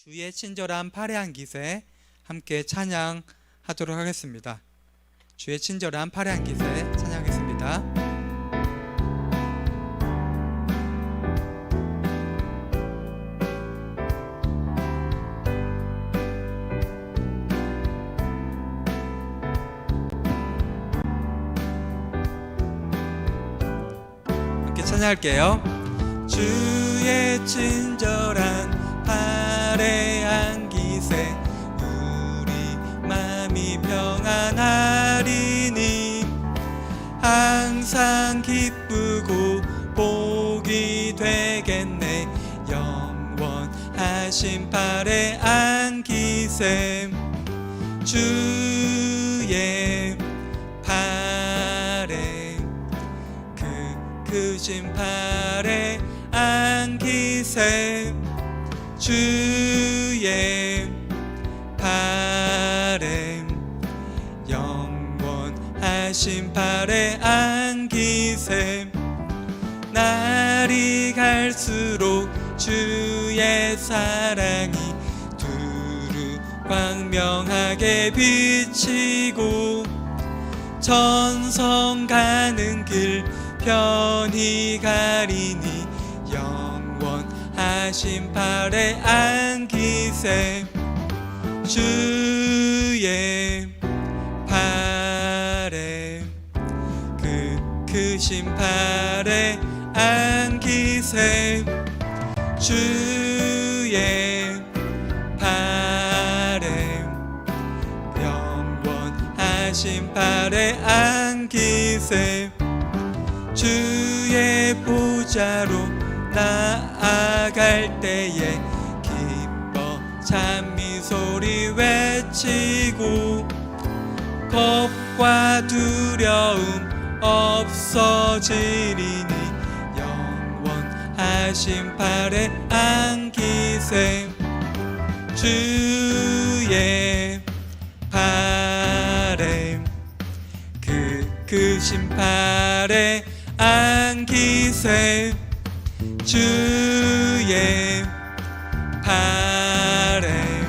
주의 친절한 파레한 기세 함께 찬양하도록 하겠습니다. 주의 친절한 파레한 기세 찬양하겠습니다. 함께 찬양할게요. 주의 친절한 파레한 기세 우리 맘이 평안하리니 항상 기쁘고 복이 되겠네. 영원하신 파레한 기세 주의 파레 크신 파레한 기세 주의 파레 영원하신 파레한 기세 날이 갈수록 주의 사랑이 두루 광명하게 비치고 천성 가는 길 편히 가리니 영원하신 파레한 기세 주의 파레 크신 파레한 기세 주의 파레 영원하신 파레한 기세 주의 보좌로 나아갈 때에 기뻐 찬미 소리 외치고 겁과 두려움 없어지리니 영원하신 파레한 기세 주의 파레 크신 파레한 기세 주의 파레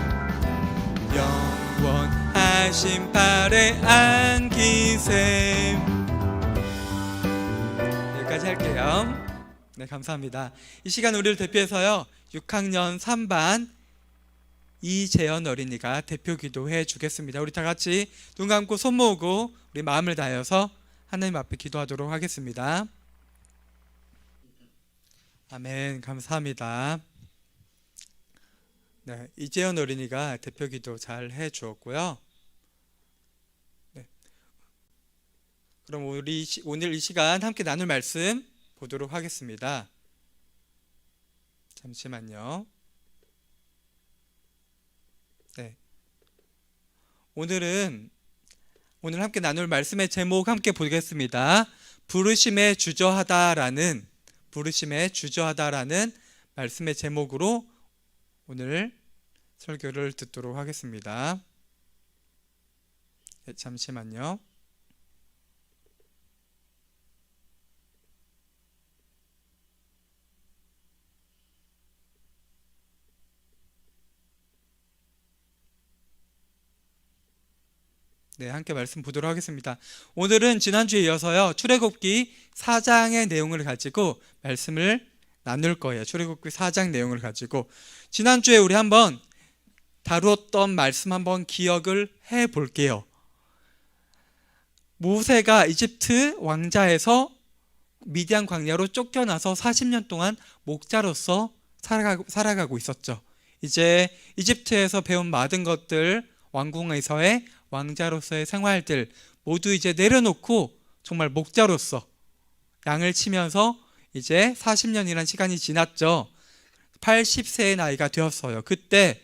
영원하신 파레한 기세. 여기까지 할게요. 네, 감사합니다. 이 시간 우리를 대표해서요 6학년 3반 이재현 어린이가 대표 기도해 주겠습니다. 우리 다 같이 눈 감고 손 모으고 우리 마음을 다해서 하나님 앞에 기도하도록 하겠습니다. 아멘. 감사합니다. 네, 이재현 어린이가 대표 기도 잘 해 주었고요. 네. 그럼 우리 오늘 이 시간 함께 나눌 말씀 보도록 하겠습니다. 잠시만요. 네. 오늘 함께 나눌 말씀의 제목 함께 보겠습니다. 부르심에 주저하다라는 말씀의 제목으로 오늘 설교를 듣도록 하겠습니다. 네, 잠시만요. 네, 함께 말씀 보도록 하겠습니다. 오늘은 지난주에 이어서요 출애굽기 4장의 내용을 가지고 말씀을 나눌 거예요. 출애굽기 4장 내용을 가지고 지난주에 우리 한번 다루었던 말씀 한번 기억을 해 볼게요. 모세가 이집트 왕자에서 미디안 광야로 쫓겨나서 40년 동안 목자로서 살아가고 있었죠. 이제 이집트에서 배운 모든 것들, 왕궁에서의 왕자로서의 생활들 모두 이제 내려놓고 정말 목자로서 양을 치면서 이제 40년이라는 시간이 지났죠. 80세의 나이가 되었어요. 그때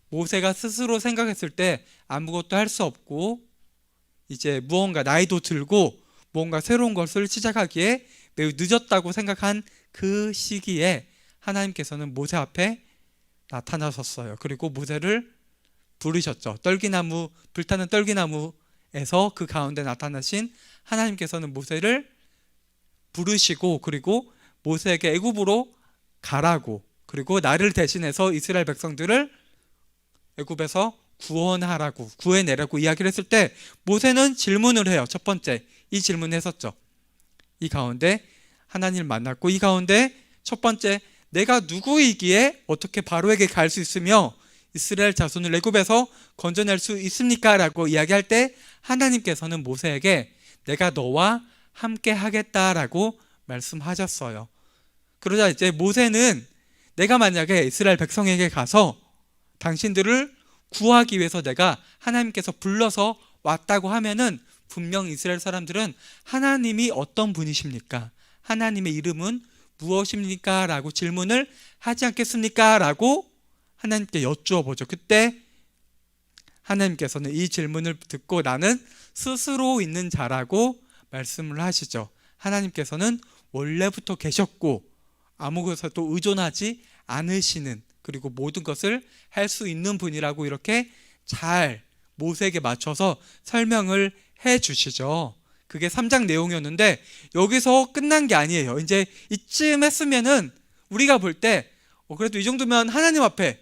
모세가 스스로 생각했을 때 아무것도 할 수 없고 이제 무언가 나이도 들고 무언가 새로운 것을 시작하기에 매우 늦었다고 생각한 그 시기에 하나님께서는 모세 앞에 나타나셨어요. 그리고 모세를 부르셨죠. 불타는 떨기나무에서 그 가운데 나타나신 하나님께서는 모세를 부르시고 그리고 모세에게 애굽으로 가라고 그리고 나를 대신해서 이스라엘 백성들을 애굽에서 구원하라고, 구해내라고 이야기를 했을 때 모세는 질문을 해요. 첫 번째, 이 질문을 했었죠. 이 가운데 하나님을 만났고, 이 가운데 첫 번째, 내가 누구이기에 어떻게 바로에게 갈 수 있으며 이스라엘 자손을 애굽에서 건져낼 수 있습니까? 라고 이야기할 때 하나님께서는 모세에게 내가 너와 함께 하겠다라고 말씀하셨어요. 그러자 이제 모세는 내가 만약에 이스라엘 백성에게 가서 당신들을 구하기 위해서 내가 하나님께서 불러서 왔다고 하면은 분명 이스라엘 사람들은 하나님이 어떤 분이십니까? 하나님의 이름은 무엇입니까? 라고 질문을 하지 않겠습니까? 라고 하나님께 여쭈어 보죠. 그때 하나님께서는 이 질문을 듣고 나는 스스로 있는 자라고 말씀을 하시죠. 하나님께서는 원래부터 계셨고 아무것에도 의존하지 않으시는, 그리고 모든 것을 할 수 있는 분이라고 이렇게 잘 모세에게 맞춰서 설명을 해 주시죠. 그게 3장 내용이었는데 여기서 끝난 게 아니에요. 이제 이쯤 했으면은 우리가 볼 때 그래도 이 정도면 하나님 앞에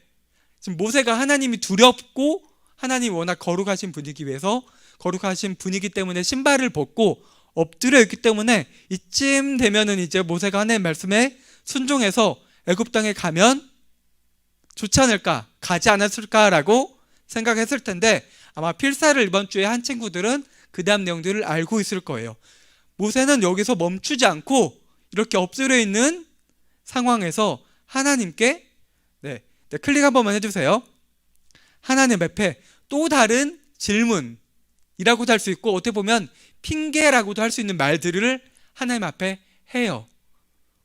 지금 모세가 하나님이 두렵고 하나님이 워낙 거룩하신 분이기 위해서, 거룩하신 분이기 때문에 신발을 벗고 엎드려 있기 때문에 이쯤 되면은 이제 모세가 하나님의 말씀에 순종해서 애굽 땅에 가면 좋지 않을까, 가지 않았을까라고 생각했을 텐데 아마 필사를 이번 주에 한 친구들은 그 다음 내용들을 알고 있을 거예요. 모세는 여기서 멈추지 않고 이렇게 엎드려 있는 상황에서 하나님께 클릭 한 번만 해주세요. 하나님 앞에 또 다른 질문이라고도 할 수 있고 어떻게 보면 핑계라고도 할 수 있는 말들을 하나님 앞에 해요.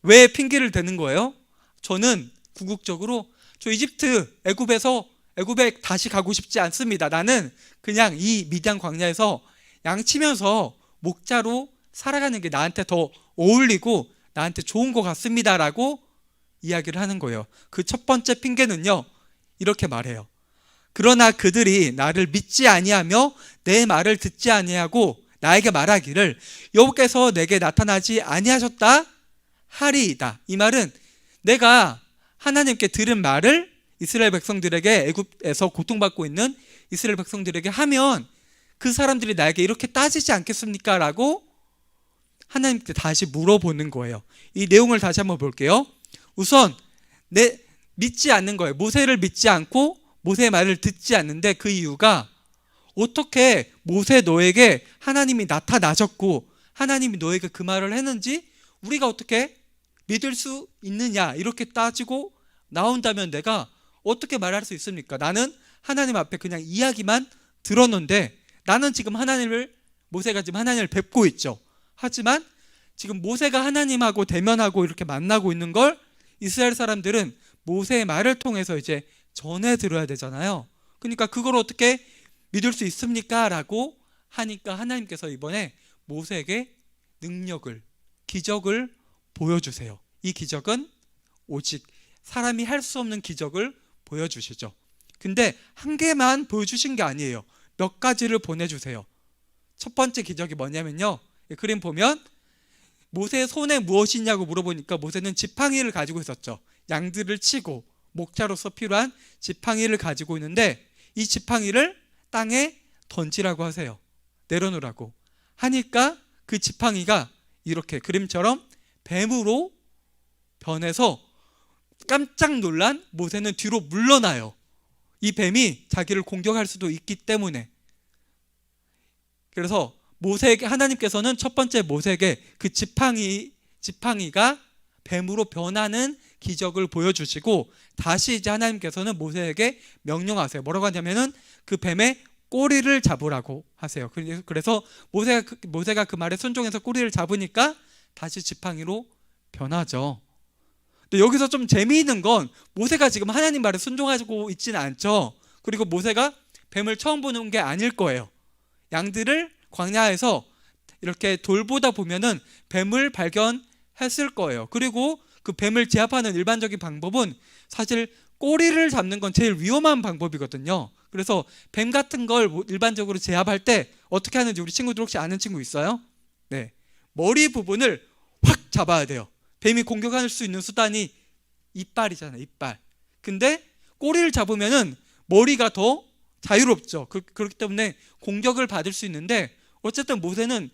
왜 핑계를 대는 거예요? 저는 궁극적으로 애굽에 다시 가고 싶지 않습니다. 나는 그냥 이 미디안 광야에서 양치면서 목자로 살아가는 게 나한테 더 어울리고 나한테 좋은 것 같습니다 라고 이야기를 하는 거예요. 그 첫 번째 핑계는요, 이렇게 말해요. 그러나 그들이 나를 믿지 아니하며 내 말을 듣지 아니하고 나에게 말하기를 여호와께서 내게 나타나지 아니하셨다 하리이다. 이 말은 내가 하나님께 들은 말을 이스라엘 백성들에게, 애굽에서 고통받고 있는 이스라엘 백성들에게 하면 그 사람들이 나에게 이렇게 따지지 않겠습니까? 라고 하나님께 다시 물어보는 거예요. 이 내용을 다시 한번 볼게요. 우선 믿지 않는 거예요. 모세를 믿지 않고 모세의 말을 듣지 않는데 그 이유가 어떻게 모세 너에게 하나님이 나타나셨고 하나님이 너에게 그 말을 했는지 우리가 어떻게 믿을 수 있느냐 이렇게 따지고 나온다면 내가 어떻게 말할 수 있습니까? 나는 하나님 앞에 그냥 이야기만 들었는데 나는 지금 모세가 지금 하나님을 뵙고 있죠. 하지만 지금 모세가 하나님하고 대면하고 이렇게 만나고 있는 걸 이스라엘 사람들은 모세의 말을 통해서 이제 전해 들어야 되잖아요. 그러니까 그걸 어떻게 믿을 수 있습니까? 라고 하니까 하나님께서 이번에 모세에게 기적을 보여주세요. 이 기적은 오직 사람이 할 수 없는 기적을 보여주시죠. 근데 한 개만 보여주신 게 아니에요. 몇 가지를 보내주세요. 첫 번째 기적이 뭐냐면요, 그림 보면 모세의 손에 무엇이 있냐고 물어보니까 모세는 지팡이를 가지고 있었죠. 양들을 치고 목자로서 필요한 지팡이를 가지고 있는데 이 지팡이를 땅에 던지라고 하세요. 내려놓으라고 하니까 그 지팡이가 이렇게 그림처럼 뱀으로 변해서 깜짝 놀란 모세는 뒤로 물러나요. 이 뱀이 자기를 공격할 수도 있기 때문에. 그래서 하나님께서는 첫 번째 모세에게 그 지팡이가 뱀으로 변하는 기적을 보여주시고 다시 이제 하나님께서는 모세에게 명령하세요. 뭐라고 하냐면은 그 뱀의 꼬리를 잡으라고 하세요. 그래서 모세가 그 말에 순종해서 꼬리를 잡으니까 다시 지팡이로 변하죠. 근데 여기서 좀 재미있는 건 모세가 지금 하나님 말에 순종하고 있지는 않죠. 그리고 모세가 뱀을 처음 보는 게 아닐 거예요. 양들을 광야에서 이렇게 돌보다 보면은 뱀을 발견했을 거예요. 그리고 그 뱀을 제압하는 일반적인 방법은 사실 꼬리를 잡는 건 제일 위험한 방법이거든요. 그래서 뱀 같은 걸 일반적으로 제압할 때 어떻게 하는지 우리 친구들 혹시 아는 친구 있어요? 네, 머리 부분을 확 잡아야 돼요. 뱀이 공격할 수 있는 수단이 이빨이잖아요, 이빨. 근데 꼬리를 잡으면은 머리가 더 자유롭죠. 그렇기 때문에 공격을 받을 수 있는데, 어쨌든 모세는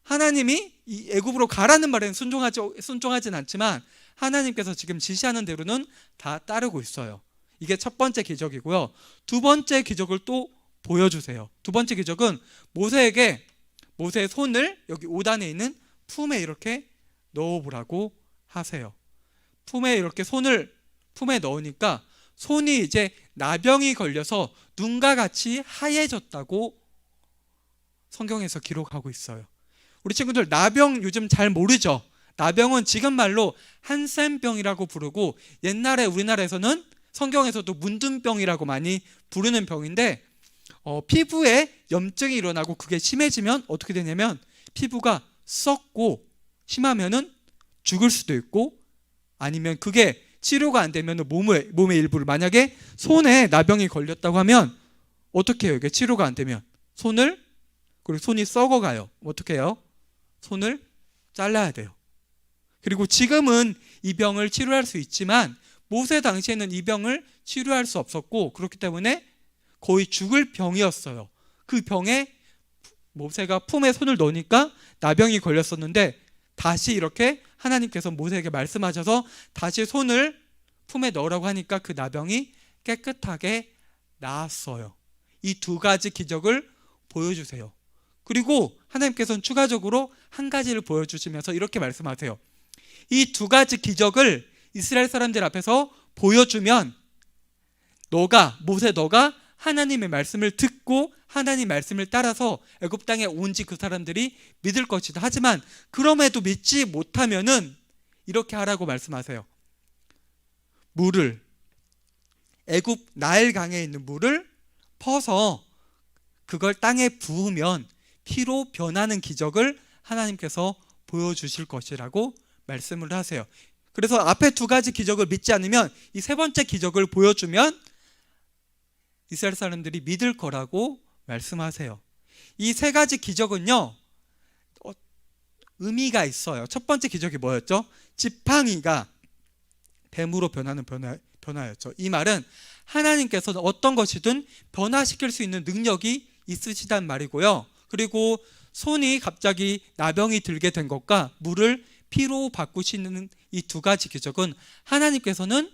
하나님이 이 애굽으로 가라는 말에는 순종하진 않지만 하나님께서 지금 지시하는 대로는 다 따르고 있어요. 이게 첫 번째 기적이고요. 두 번째 기적을 또 보여주세요. 두 번째 기적은 모세에게 모세의 손을 여기 5단에 있는 품에 이렇게 넣어보라고 하세요. 품에 이렇게 손을 품에 넣으니까 손이 이제 나병이 걸려서 눈과 같이 하얘졌다고 성경에서 기록하고 있어요. 우리 친구들 나병 요즘 잘 모르죠? 나병은 지금 말로 한센병이라고 부르고, 옛날에 우리나라에서는 성경에서도 문둥병이라고 많이 부르는 병인데, 피부에 염증이 일어나고 그게 심해지면 어떻게 되냐면 피부가 썩고 심하면은 죽을 수도 있고, 아니면 그게 치료가 안 되면 몸의 일부를, 만약에 손에 나병이 걸렸다고 하면 어떻게 해요? 이게 치료가 안 되면 그리고 손이 썩어가요. 어떻게 해요? 손을 잘라야 돼요. 그리고 지금은 이 병을 치료할 수 있지만 모세 당시에는 이 병을 치료할 수 없었고, 그렇기 때문에 거의 죽을 병이었어요. 그 병에 모세가 품에 손을 넣으니까 나병이 걸렸었는데, 다시 이렇게 하나님께서 모세에게 말씀하셔서 다시 손을 품에 넣으라고 하니까 그 나병이 깨끗하게 나았어요. 이 두 가지 기적을 보여주세요. 그리고 하나님께서는 추가적으로 한 가지를 보여주시면서 이렇게 말씀하세요. 이 두 가지 기적을 이스라엘 사람들 앞에서 보여주면 너가 하나님의 말씀을 듣고 하나님 말씀을 따라서 애굽 땅에 온지 그 사람들이 믿을 것이다. 하지만 그럼에도 믿지 못하면은 이렇게 하라고 말씀하세요. 애굽 나일 강에 있는 물을 퍼서 그걸 땅에 부으면 피로 변하는 기적을 하나님께서 보여주실 것이라고 말씀을 하세요. 그래서 앞에 두 가지 기적을 믿지 않으면 이 세 번째 기적을 보여주면 이스라엘 사람들이 믿을 거라고 말씀하세요. 이 세 가지 기적은요, 의미가 있어요. 첫 번째 기적이 뭐였죠? 지팡이가 뱀으로 변하는 변화였죠. 이 말은 하나님께서는 어떤 것이든 변화시킬 수 있는 능력이 있으시단 말이고요. 그리고 손이 갑자기 나병이 들게 된 것과 물을 피로 바꾸시는 이 두 가지 기적은 하나님께서는,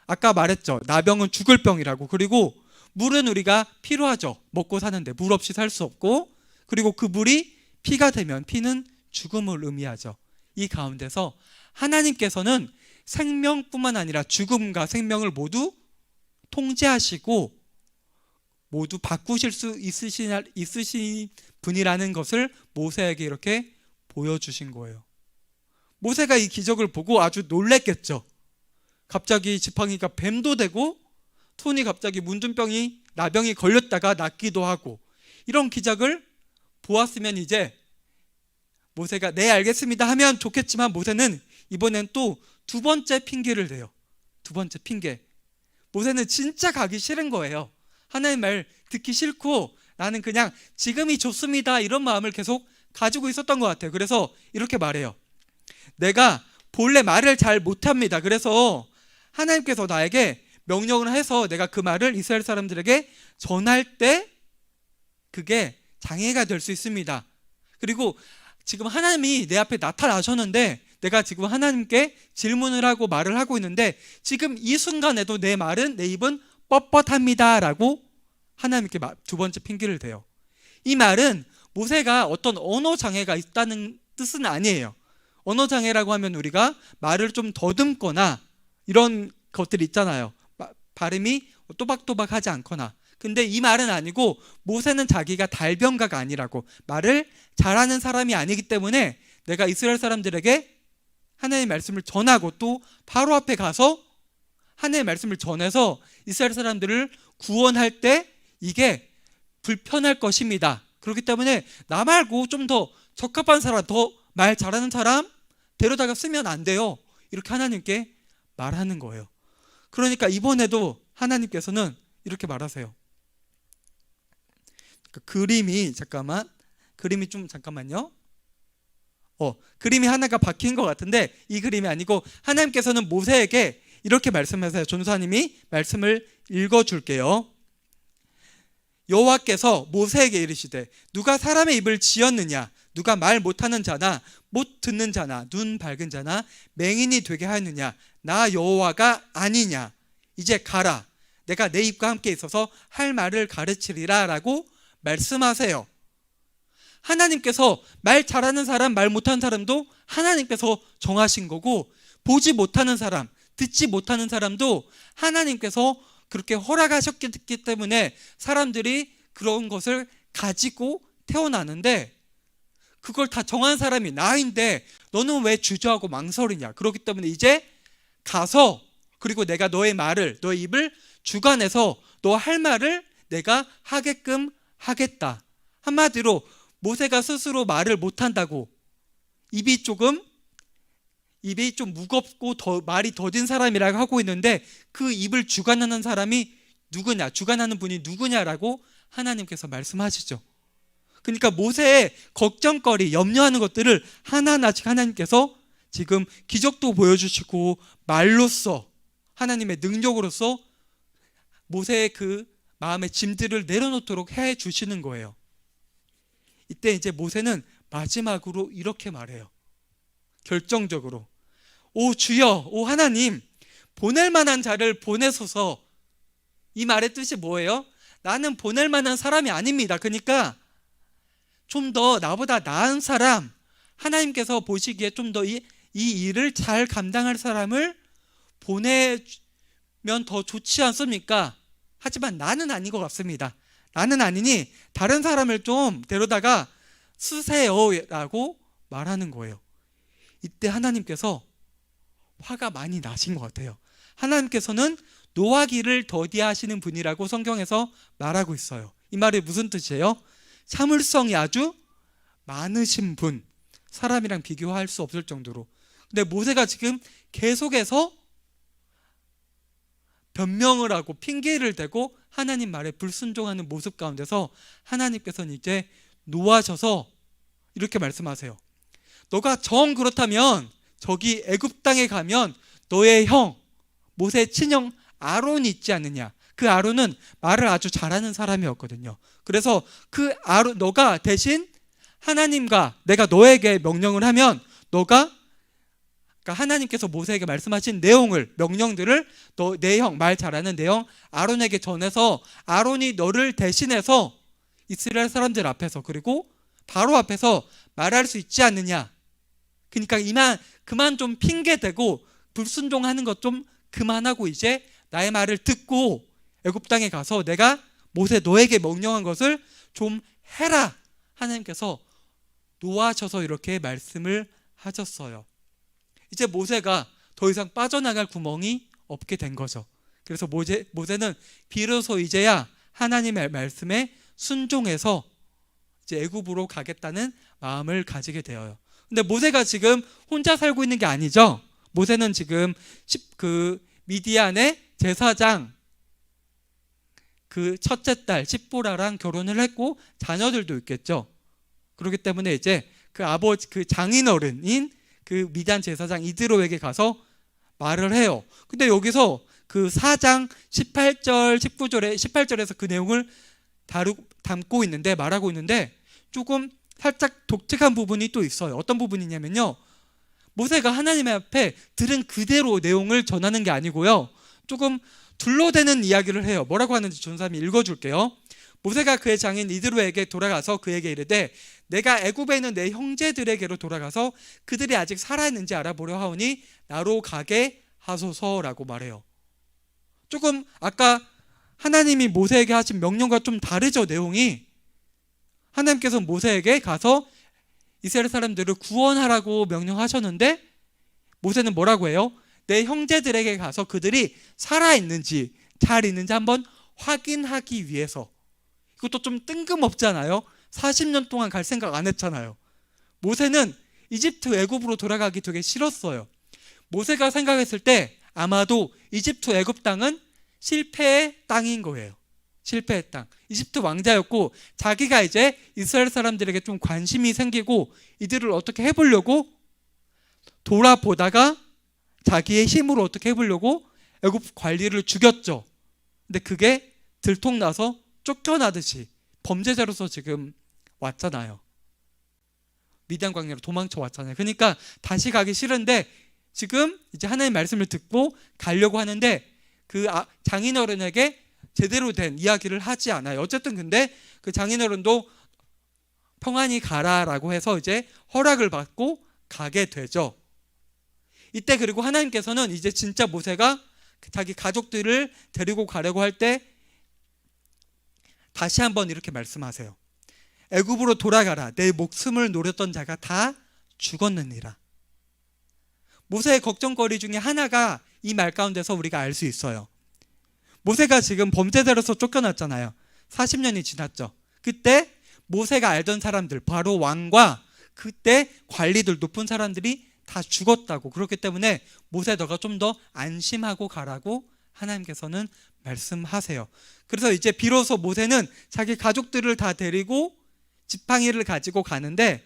아까 말했죠, 나병은 죽을 병이라고. 그리고 물은 우리가 필요하죠. 먹고 사는데 물 없이 살 수 없고, 그리고 그 물이 피가 되면 피는 죽음을 의미하죠. 이 가운데서 하나님께서는 생명뿐만 아니라 죽음과 생명을 모두 통제하시고 모두 바꾸실 수 있으신 분이라는 것을 모세에게 이렇게 보여주신 거예요. 모세가 이 기적을 보고 아주 놀랬겠죠. 갑자기 지팡이가 뱀도 되고 손이 갑자기 나병이 걸렸다가 낫기도 하고, 이런 기적을 보았으면 이제 모세가 네 알겠습니다 하면 좋겠지만, 모세는 이번엔 또 두 번째 핑계를 대요. 두 번째 핑계. 모세는 진짜 가기 싫은 거예요. 하나님 말 듣기 싫고 나는 그냥 지금이 좋습니다, 이런 마음을 계속 가지고 있었던 것 같아요. 그래서 이렇게 말해요. 내가 본래 말을 잘 못합니다. 그래서 하나님께서 나에게 명령을 해서 내가 그 말을 이스라엘 사람들에게 전할 때 그게 장애가 될 수 있습니다. 그리고 지금 하나님이 내 앞에 나타나셨는데 내가 지금 하나님께 질문을 하고 말을 하고 있는데 지금 이 순간에도 내 입은 뻣뻣합니다 라고 하나님께 두 번째 핑계를 대요. 이 말은 모세가 어떤 언어 장애가 있다는 뜻은 아니에요. 언어 장애라고 하면 우리가 말을 좀 더듬거나 이런 것들이 있잖아요. 발음이 또박또박하지 않거나. 근데 이 말은 아니고, 모세는 자기가 달변가가 아니라고, 말을 잘하는 사람이 아니기 때문에 내가 이스라엘 사람들에게 하나님의 말씀을 전하고 또 바로 앞에 가서 하나님의 말씀을 전해서 이스라엘 사람들을 구원할 때 이게 불편할 것입니다. 그렇기 때문에 나 말고 좀 더 적합한 사람, 더 말 잘하는 사람 데려다가 쓰면 안 돼요. 이렇게 하나님께 말하는 거예요. 그러니까 이번에도 하나님께서는 이렇게 말하세요. 그림이 잠깐만요. 그림이 하나가 바뀐 것 같은데 이 그림이 아니고 하나님께서는 모세에게 이렇게 말씀하세요. 전도사님이 말씀을 읽어줄게요. 여호와께서 모세에게 이르시되 누가 사람의 입을 지었느냐? 누가 말 못하는 자나 못 듣는 자나 눈 밝은 자나 맹인이 되게 하느냐? 나 여호와가 아니냐? 이제 가라. 내가 내 입과 함께 있어서 할 말을 가르치리라 라고 말씀하세요. 하나님께서 말 잘하는 사람, 말 못하는 사람도 하나님께서 정하신 거고, 보지 못하는 사람, 듣지 못하는 사람도 하나님께서 그렇게 허락하셨기 때문에 사람들이 그런 것을 가지고 태어나는데, 그걸 다 정한 사람이 나인데 너는 왜 주저하고 망설이냐? 그렇기 때문에 이제 가서, 그리고 내가 너의 말을, 너의 입을 주관해서 너 할 말을 내가 하게끔 하겠다. 한마디로 모세가 스스로 말을 못한다고, 입이 좀 무겁고 말이 더딘 사람이라고 하고 있는데, 그 입을 주관하는 사람이 누구냐, 주관하는 분이 누구냐라고 하나님께서 말씀하시죠. 그러니까 모세의 걱정거리, 염려하는 것들을 하나하나씩 하나님께서 지금 기적도 보여주시고 말로써, 하나님의 능력으로서 모세의 그 마음의 짐들을 내려놓도록 해주시는 거예요. 이때 이제 모세는 마지막으로 이렇게 말해요. 결정적으로, 오 주여, 오 하나님, 보낼 만한 자를 보내소서. 이 말의 뜻이 뭐예요? 나는 보낼 만한 사람이 아닙니다. 그러니까 좀 더 나보다 나은 사람, 하나님께서 보시기에 좀 더 이 일을 잘 감당할 사람을 보내면 더 좋지 않습니까? 하지만 나는 아닌 것 같습니다. 나는 아니니 다른 사람을 좀 데려다가 쓰세요 라고 말하는 거예요. 이때 하나님께서 화가 많이 나신 것 같아요. 하나님께서는 노하기를 더디하시는 분이라고 성경에서 말하고 있어요. 이 말이 무슨 뜻이에요? 참을성이 아주 많으신 분, 사람이랑 비교할 수 없을 정도로. 근데 모세가 지금 계속해서 변명을 하고 핑계를 대고 하나님 말에 불순종하는 모습 가운데서 하나님께서는 이제 노하셔서 이렇게 말씀하세요. 너가 정 그렇다면 저기 애굽 땅에 가면 너의 형, 모세의 친형 아론이 있지 않느냐. 그 아론은 말을 아주 잘하는 사람이었거든요. 그래서 그 아론, 너가 대신 하나님과 내가 너에게 명령을 하면 너가, 그러니까 하나님께서 모세에게 말씀하신 내용을, 명령들을 내 형, 말 잘하는 내 형 아론에게 전해서 아론이 너를 대신해서 이스라엘 사람들 앞에서, 그리고 바로 앞에서 말할 수 있지 않느냐. 그러니까 그만 좀 핑계대고 불순종하는 것 좀 그만하고 이제 나의 말을 듣고 애굽 땅에 가서 내가 모세 너에게 명령한 것을 좀 해라. 하나님께서 노하셔서 이렇게 말씀을 하셨어요. 이제 모세가 더 이상 빠져나갈 구멍이 없게 된 거죠. 그래서 모세는 비로소 이제야 하나님의 말씀에 순종해서 이제 애굽으로 가겠다는 마음을 가지게 되어요. 근데 모세가 지금 혼자 살고 있는 게 아니죠. 모세는 지금 미디안의 제사장 그 첫째 딸 십보라랑 결혼을 했고 자녀들도 있겠죠. 그렇기 때문에 이제 그 장인어른인 그 미디안 제사장 이드로에게 가서 말을 해요. 근데 여기서 그 4장 18절 19절에 18절에서 그 내용을 담고 있는데, 말하고 있는데 조금 살짝 독특한 부분이 또 있어요. 어떤 부분이냐면요, 모세가 하나님 앞에 들은 그대로 내용을 전하는 게 아니고요, 조금 둘러대는 이야기를 해요. 뭐라고 하는지 전사님이 읽어줄게요. 모세가 그의 장인 이드로에게 돌아가서 그에게 이르되 내가 애굽에 있는 내 형제들에게로 돌아가서 그들이 아직 살아있는지 알아보려 하오니 나로 가게 하소서라고 말해요. 조금 아까 하나님이 모세에게 하신 명령과 좀 다르죠, 내용이. 하나님께서 모세에게 가서 이스라엘 사람들을 구원하라고 명령하셨는데 모세는 뭐라고 해요? 내 형제들에게 가서 그들이 살아있는지 잘 있는지 한번 확인하기 위해서. 이것도 좀 뜬금없잖아요. 40년 동안 갈 생각 안 했잖아요. 모세는 이집트 애굽으로 돌아가기 되게 싫었어요. 모세가 생각했을 때 아마도 이집트 애굽 땅은 실패의 땅인 거예요. 실패의 땅. 이집트 왕자였고 자기가 이제 이스라엘 사람들에게 좀 관심이 생기고 이들을 어떻게 해보려고 돌아보다가 자기의 힘으로 어떻게 해보려고 애굽 관리를 죽였죠. 근데 그게 들통나서 쫓겨나듯이 범죄자로서 지금 왔잖아요. 미디안 광야로 도망쳐 왔잖아요. 그러니까 다시 가기 싫은데 지금 이제 하나님의 말씀을 듣고 가려고 하는데 그 장인어른에게 제대로 된 이야기를 하지 않아요. 어쨌든 근데 그 장인어른도 평안히 가라라고 해서 이제 허락을 받고 가게 되죠. 이때 그리고 하나님께서는 이제 진짜 모세가 자기 가족들을 데리고 가려고 할 때 다시 한번 이렇게 말씀하세요. 애굽으로 돌아가라. 내 목숨을 노렸던 자가 다 죽었느니라. 모세의 걱정거리 중에 하나가 이 말 가운데서 우리가 알 수 있어요. 모세가 지금 범죄자로서 쫓겨났잖아요. 40년이 지났죠. 그때 모세가 알던 사람들, 바로 왕과 그때 관리들, 높은 사람들이 다 죽었다고. 그렇기 때문에 모세 너가 좀 더 안심하고 가라고 하나님께서는 말씀하세요. 그래서 이제 비로소 모세는 자기 가족들을 다 데리고 지팡이를 가지고 가는데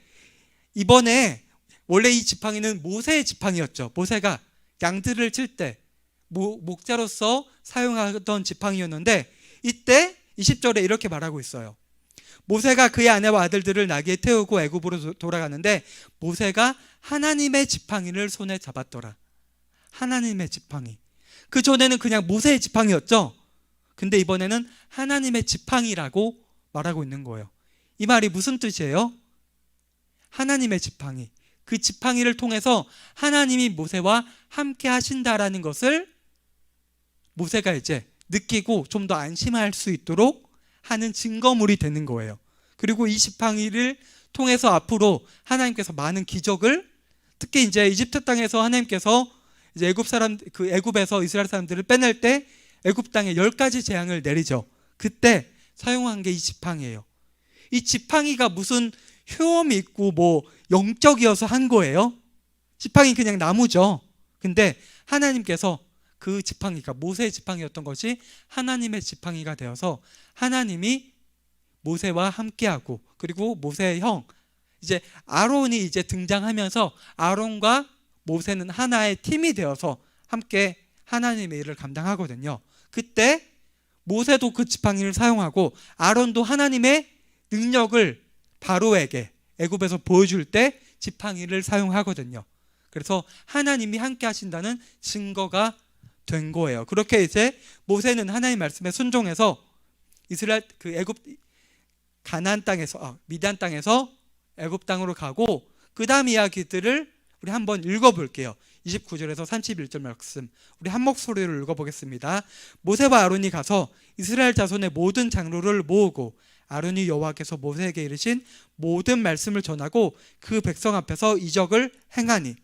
이번에 원래 이 지팡이는 모세의 지팡이였죠. 모세가 양들을 칠 때 목자로서 사용하던 지팡이였는데 이때 20절에 이렇게 말하고 있어요. 모세가 그의 아내와 아들들을 나귀에 태우고 애굽으로 돌아가는데 모세가 하나님의 지팡이를 손에 잡았더라. 하나님의 지팡이. 그 전에는 그냥 모세의 지팡이였죠. 근데 이번에는 하나님의 지팡이라고 말하고 있는 거예요. 이 말이 무슨 뜻이에요? 하나님의 지팡이. 그 지팡이를 통해서 하나님이 모세와 함께 하신다라는 것을 모세가 이제 느끼고 좀 더 안심할 수 있도록 하는 증거물이 되는 거예요. 그리고 이 지팡이를 통해서 앞으로 하나님께서 많은 기적을, 특히 이제 이집트 땅에서 하나님께서 이제 애굽에서 이스라엘 사람들을 빼낼 때 애굽 땅에 10가지 재앙을 내리죠. 그때 사용한 게 이 지팡이에요. 이 지팡이가 무슨 효험이 있고 뭐 영적이어서 한 거예요? 지팡이 그냥 나무죠. 근데 하나님께서 그 지팡이가 모세의 지팡이였던 것이 하나님의 지팡이가 되어서 하나님이 모세와 함께하고, 그리고 모세의 형 이제 아론이 이제 등장하면서 아론과 모세는 하나의 팀이 되어서 함께 하나님의 일을 감당하거든요. 그때 모세도 그 지팡이를 사용하고 아론도 하나님의 능력을 바로에게 애굽에서 보여줄 때 지팡이를 사용하거든요. 그래서 하나님이 함께 하신다는 증거가 된 거예요. 그렇게 이제 모세는 하나님 말씀에 순종해서 이스라엘 애굽 가나안 땅에서 미디안 땅에서 애굽 땅으로 가고, 그 다음 이야기들을 우리 한번 읽어볼게요. 29절에서 31절 말씀 우리 한 목소리로 읽어보겠습니다. 모세와 아론이 가서 이스라엘 자손의 모든 장로를 모으고 아론이 여호와께서 모세에게 이르신 모든 말씀을 전하고 그 백성 앞에서 이적을 행하니.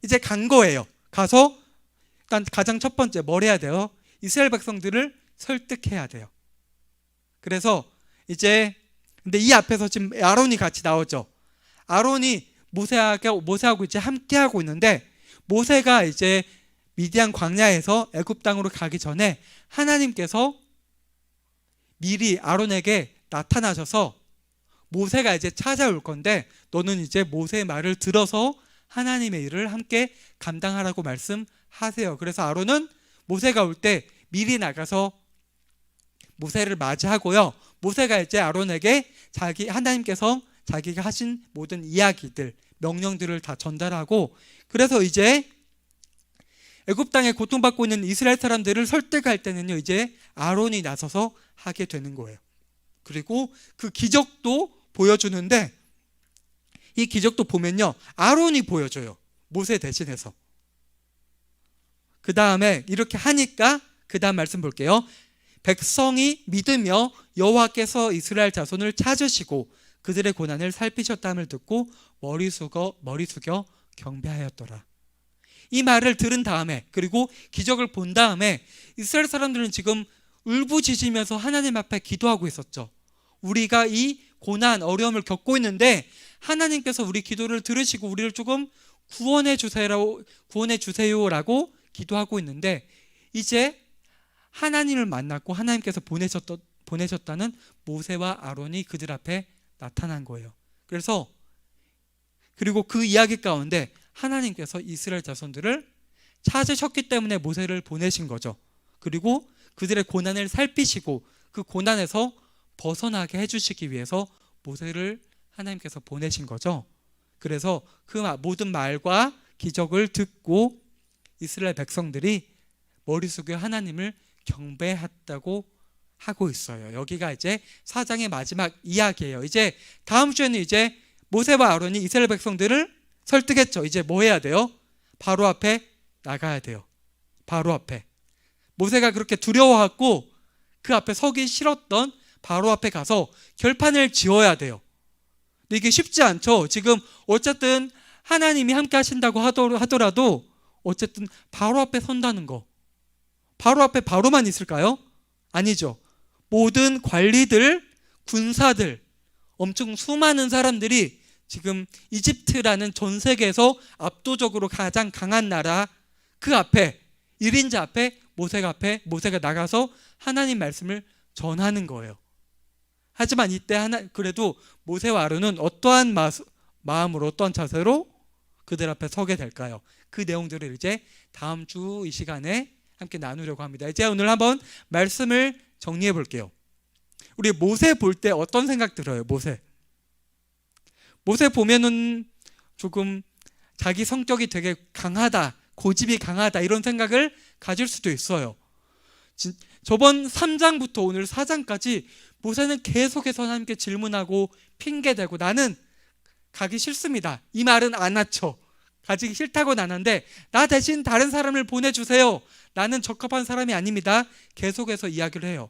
이제 간 거예요. 가서 가장 첫 번째 뭘 해야 돼요? 이스라엘 백성들을 설득해야 돼요. 그래서 이제 근데 이 앞에서 지금 아론이 같이 나오죠. 아론이 모세하고 이제 함께하고 있는데, 모세가 이제 미디안 광야에서 애굽 땅으로 가기 전에 하나님께서 미리 아론에게 나타나셔서 모세가 이제 찾아올 건데 너는 이제 모세의 말을 들어서 하나님의 일을 함께 감당하라고 말씀하세요. 그래서 아론은 모세가 올 때 미리 나가서 모세를 맞이하고요. 모세가 이제 아론에게 하나님께서 자기가 하신 모든 이야기들, 명령들을 다 전달하고, 그래서 이제 애굽 땅에 고통받고 있는 이스라엘 사람들을 설득할 때는요, 이제 아론이 나서서 하게 되는 거예요. 그리고 그 기적도 보여주는데, 이 기적도 보면요, 아론이 보여줘요. 모세 대신해서. 그 다음에 이렇게 하니까 그 다음 말씀 볼게요. 백성이 믿으며 여호와께서 이스라엘 자손을 찾으시고 그들의 고난을 살피셨다함을 듣고 머리 숙여 경배하였더라. 이 말을 들은 다음에, 그리고 기적을 본 다음에 이스라엘 사람들은 지금 울부짖으면서 하나님 앞에 기도하고 있었죠. 우리가 이 고난, 어려움을 겪고 있는데 하나님께서 우리 기도를 들으시고 우리를 조금 구원해 주세요라고 기도하고 있는데, 이제 하나님을 만났고 하나님께서 보내셨던 보내셨다는 모세와 아론이 그들 앞에 나타난 거예요. 그리고 그 이야기 가운데 하나님께서 이스라엘 자손들을 찾으셨기 때문에 모세를 보내신 거죠. 그리고 그들의 고난을 살피시고 그 고난에서 벗어나게 해주시기 위해서 모세를 하나님께서 보내신 거죠. 그래서 그 모든 말과 기적을 듣고 이스라엘 백성들이 머리 숙여 하나님을 경배했다고 하고 있어요. 여기가 이제 4장의 마지막 이야기예요. 이제 다음 주에는 이제 모세와 아론이 이스라엘 백성들을 설득했죠. 이제 뭐 해야 돼요? 바로 앞에 나가야 돼요. 바로 앞에. 모세가 그렇게 두려워하고 그 앞에 서기 싫었던 바로 앞에 가서 결판을 지어야 돼요. 근데 이게 쉽지 않죠. 지금 어쨌든 하나님이 함께 하신다고 하더라도 어쨌든 바로 앞에 선다는 거. 바로 앞에 바로만 있을까요? 아니죠. 모든 관리들, 군사들, 엄청 수많은 사람들이 지금 이집트라는 전 세계에서 압도적으로 가장 강한 나라 그 앞에 1인자 앞에 모세가 나가서 하나님 말씀을 전하는 거예요. 하지만 이때 그래도 모세와 아론은 어떠한 마음으로 어떠한 자세로 그들 앞에 서게 될까요? 그 내용들을 이제 다음 주 이 시간에 함께 나누려고 합니다. 이제 오늘 한번 말씀을 정리해 볼게요. 우리 모세 볼 때 어떤 생각 들어요? 모세 보면은 조금 자기 성격이 되게 강하다, 고집이 강하다 이런 생각을 가질 수도 있어요. 저번 3장부터 오늘 4장까지 모세는 계속해서 하나님께 질문하고 핑계대고 나는 가기 싫습니다. 이 말은 안 하죠. 가기 싫다고는 안 하는데 나 대신 다른 사람을 보내주세요. 나는 적합한 사람이 아닙니다. 계속해서 이야기를 해요.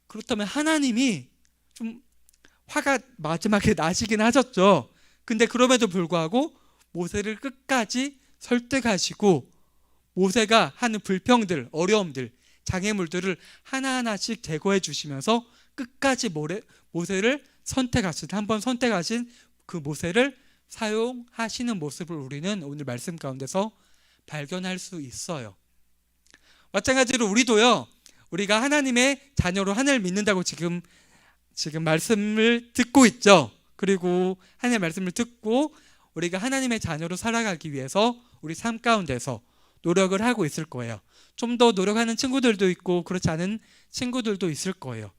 그렇다면 하나님이 좀 화가 마지막에 나시긴 하셨죠. 근데 그럼에도 불구하고 모세를 끝까지 설득하시고 모세가 하는 불평들, 어려움들, 장애물들을 하나하나씩 제거해 주시면서 끝까지 모세를 한번 선택하신 그 모세를 사용하시는 모습을 우리는 오늘 말씀 가운데서 발견할 수 있어요. 마찬가지로 우리도요, 우리가 하나님의 자녀로 하나님을 믿는다고 지금 말씀을 듣고 있죠. 그리고 하나님의 말씀을 듣고 우리가 하나님의 자녀로 살아가기 위해서 우리 삶 가운데서 노력을 하고 있을 거예요. 좀 더 노력하는 친구들도 있고 그렇지 않은 친구들도 있을 거예요.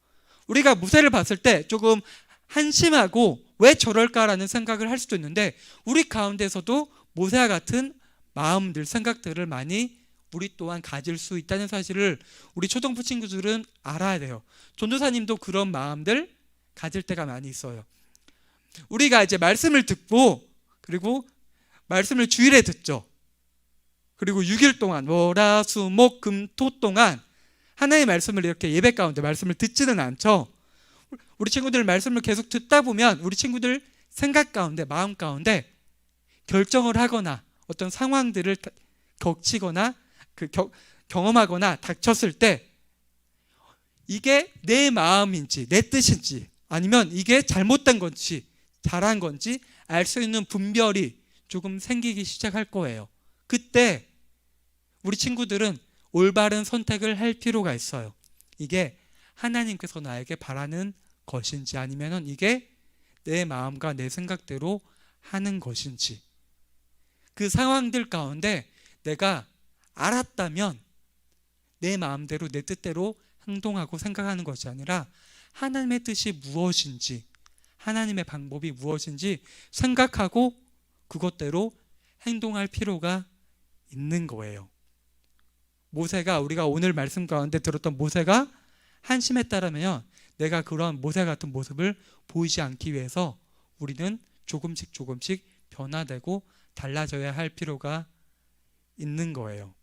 우리가 모세를 봤을 때 조금 한심하고 왜 저럴까라는 생각을 할 수도 있는데 우리 가운데서도 모세와 같은 마음들, 생각들을 많이 우리 또한 가질 수 있다는 사실을 우리 초등부 친구들은 알아야 돼요. 전도사님도 그런 마음들 가질 때가 많이 있어요. 우리가 이제 말씀을 듣고 그리고 말씀을 주일에 듣죠. 그리고 6일 동안 월, 수, 목, 금, 토 동안 하나님의 말씀을 이렇게 예배 가운데 말씀을 듣지는 않죠. 우리 친구들 말씀을 계속 듣다 보면 우리 친구들 생각 가운데, 마음 가운데 결정을 하거나 어떤 상황들을 겪거나 경험하거나 닥쳤을 때 이게 내 마음인지 내 뜻인지 아니면 이게 잘못된 건지 잘한 건지 알 수 있는 분별이 조금 생기기 시작할 거예요. 그때 우리 친구들은 올바른 선택을 할 필요가 있어요. 이게 하나님께서 나에게 바라는 것인지 아니면 이게 내 마음과 내 생각대로 하는 것인지 그 상황들 가운데 내가 알았다면 내 마음대로 내 뜻대로 행동하고 생각하는 것이 아니라 하나님의 뜻이 무엇인지 하나님의 방법이 무엇인지 생각하고 그것대로 행동할 필요가 있는 거예요. 우리가 오늘 말씀 가운데 들었던 모세가 한심했다라면 내가 그런 모세 같은 모습을 보이지 않기 위해서 우리는 조금씩 변화되고 달라져야 할 필요가 있는 거예요.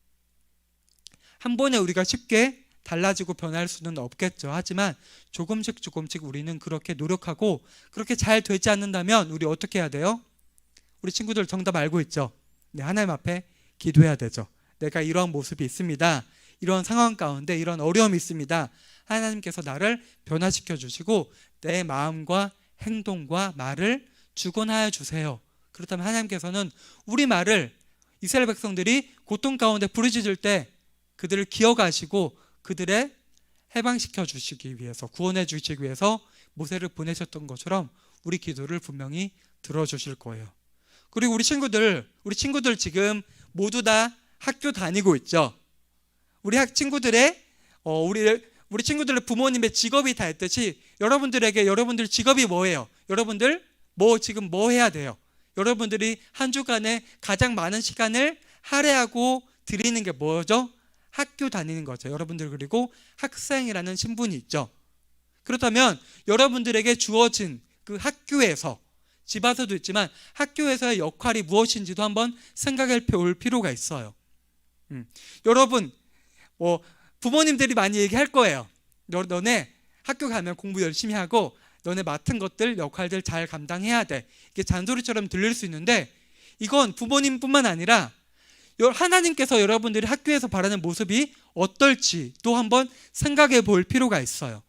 한 번에 우리가 쉽게 달라지고 변할 수는 없겠죠. 하지만 조금씩 우리는 그렇게 노력하고 그렇게 잘 되지 않는다면 우리 어떻게 해야 돼요? 우리 친구들 정답 알고 있죠? 네, 하나님 앞에 기도해야 되죠. 내가 이런 모습이 있습니다. 이런 상황 가운데 이런 어려움이 있습니다. 하나님께서 나를 변화시켜 주시고 내 마음과 행동과 말을 주관하여 주세요. 그렇다면 하나님께서는 우리 말을 이스라엘 백성들이 고통 가운데 부르짖을 때 그들을 기억하시고 그들의 해방시켜 주시기 위해서, 구원해 주시기 위해서 모세를 보내셨던 것처럼 우리 기도를 분명히 들어주실 거예요. 그리고 우리 친구들 지금 모두 다 학교 다니고 있죠. 우리 친구들의 부모님의 직업이 다 있듯이 여러분들 직업이 뭐예요? 여러분들 지금 뭐 해야 돼요? 여러분들이 한 주간에 가장 많은 시간을 할애하고 드리는 게 뭐죠? 학교 다니는 거죠. 여러분들 그리고 학생이라는 신분이 있죠. 그렇다면 여러분들에게 주어진 그 학교에서, 집에서도 있지만 학교에서의 역할이 무엇인지도 한번 생각해 볼 필요가 있어요. 여러분 부모님들이 많이 얘기할 거예요. 너네 학교 가면 공부 열심히 하고 너네 맡은 것들, 역할들 잘 감당해야 돼. 이게 잔소리처럼 들릴 수 있는데 이건 부모님뿐만 아니라 하나님께서 여러분들이 학교에서 바라는 모습이 어떨지 또 한번 생각해 볼 필요가 있어요.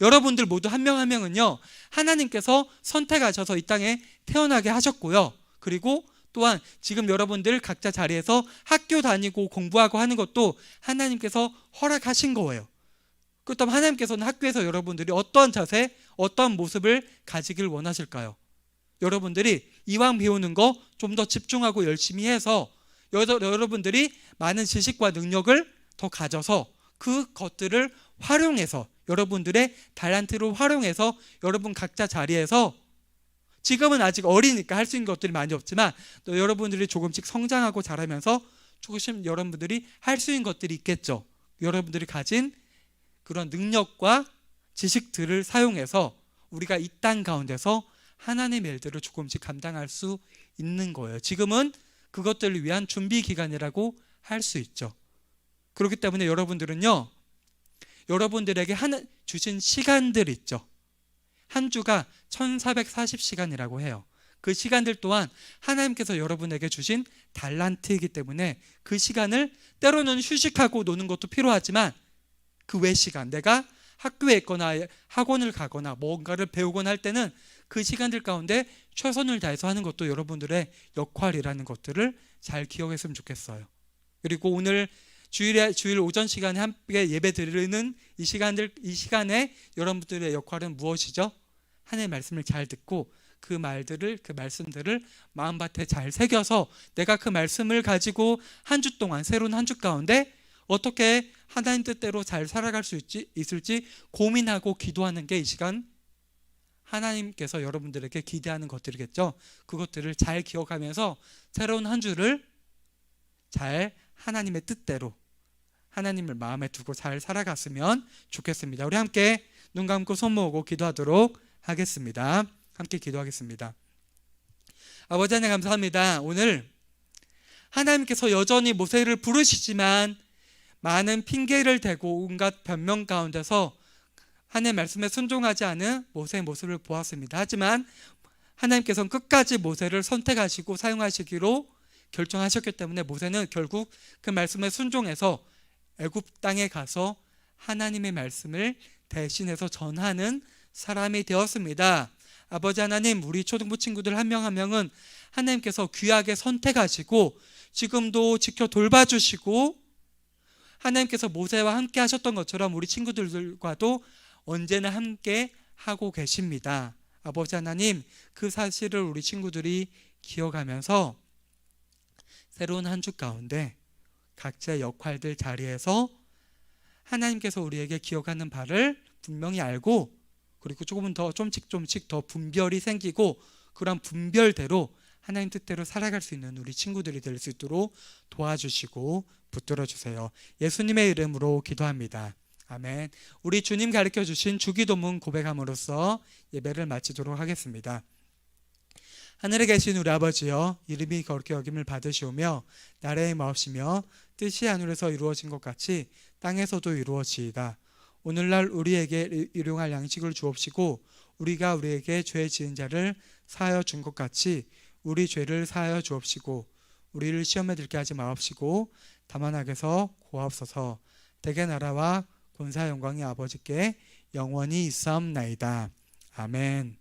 여러분들 모두 한 명 한 명은요, 하나님께서 선택하셔서 이 땅에 태어나게 하셨고요. 그리고 또한 지금 여러분들 각자 자리에서 학교 다니고 공부하고 하는 것도 하나님께서 허락하신 거예요. 그렇다면 하나님께서는 학교에서 여러분들이 어떤 자세, 어떤 모습을 가지길 원하실까요? 여러분들이 이왕 배우는 거 좀 더 집중하고 열심히 해서 여러분들이 많은 지식과 능력을 더 가져서 그 것들을 활용해서, 여러분들의 달란트를 활용해서 여러분 각자 자리에서, 지금은 아직 어리니까 할 수 있는 것들이 많이 없지만 또 여러분들이 조금씩 성장하고 자라면서 조금씩 여러분들이 할 수 있는 것들이 있겠죠. 여러분들이 가진 그런 능력과 지식들을 사용해서 우리가 이 땅 가운데서 하나님의 일들을 조금씩 감당할 수 있는 거예요. 지금은 그것들을 위한 준비 기간이라고 할 수 있죠. 그렇기 때문에 여러분들은요, 여러분들에게 주신 시간들 있죠. 한 주가 1440시간이라고 해요. 그 시간들 또한 하나님께서 여러분에게 주신 달란트이기 때문에 그 시간을, 때로는 휴식하고 노는 것도 필요하지만 그 외 시간, 내가 학교에 있거나 학원을 가거나 뭔가를 배우거나 할 때는 그 시간들 가운데 최선을 다해서 하는 것도 여러분들의 역할이라는 것들을 잘 기억했으면 좋겠어요. 그리고 오늘 주일 오전 시간에 함께 예배 드리는 이 시간에 여러분들의 역할은 무엇이죠? 하나님의 말씀을 잘 듣고 그 말씀들을 마음밭에 잘 새겨서 내가 그 말씀을 가지고 한 주 동안, 새로운 한 주 가운데 어떻게 하나님 뜻대로 잘 살아갈 수 있을지 고민하고 기도하는 게 이 시간 하나님께서 여러분들에게 기대하는 것들이겠죠. 그것들을 잘 기억하면서 새로운 한 주를 잘 하나님의 뜻대로, 하나님을 마음에 두고 잘 살아갔으면 좋겠습니다. 우리 함께 눈 감고 손 모으고 기도하도록 하겠습니다. 함께 기도하겠습니다. 아버지 하나님 감사합니다. 오늘 하나님께서 여전히 모세를 부르시지만 많은 핑계를 대고 온갖 변명 가운데서 하나님의 말씀에 순종하지 않은 모세의 모습을 보았습니다. 하지만 하나님께서는 끝까지 모세를 선택하시고 사용하시기로 결정하셨기 때문에 모세는 결국 그 말씀에 순종해서 애굽 땅에 가서 하나님의 말씀을 대신해서 전하는 사람이 되었습니다. 아버지 하나님, 우리 초등부 친구들 한 명 한 명은 하나님께서 귀하게 선택하시고 지금도 지켜 돌봐주시고 하나님께서 모세와 함께 하셨던 것처럼 우리 친구들과도 언제나 함께 하고 계십니다. 아버지 하나님, 그 사실을 우리 친구들이 기억하면서 새로운 한 주 가운데 각자의 역할들 자리에서 하나님께서 우리에게 기억하는 바를 분명히 알고, 그리고 조금씩 더 분별이 생기고 그런 분별대로 하나님 뜻대로 살아갈 수 있는 우리 친구들이 될 수 있도록 도와주시고 붙들어 주세요. 예수님의 이름으로 기도합니다. 아멘. 우리 주님 가르쳐 주신 주기도문 고백함으로써 예배를 마치도록 하겠습니다. 하늘에 계신 우리 아버지여, 이름이 거룩히 여김을 받으시오며 나라의 마옵시며 뜻이 하늘에서 이루어진 것 같이 땅에서도 이루어지이다. 오늘날 우리에게 일용할 양식을 주옵시고 우리가 우리에게 죄 지은 자를 사하여 준 것 같이 우리 죄를 사하여 주옵시고 우리를 시험에 들게 하지 마옵시고 다만 악에서 구하옵소서. 대개 나라와 권사 영광이 아버지께 영원히 있사옵나이다. 아멘.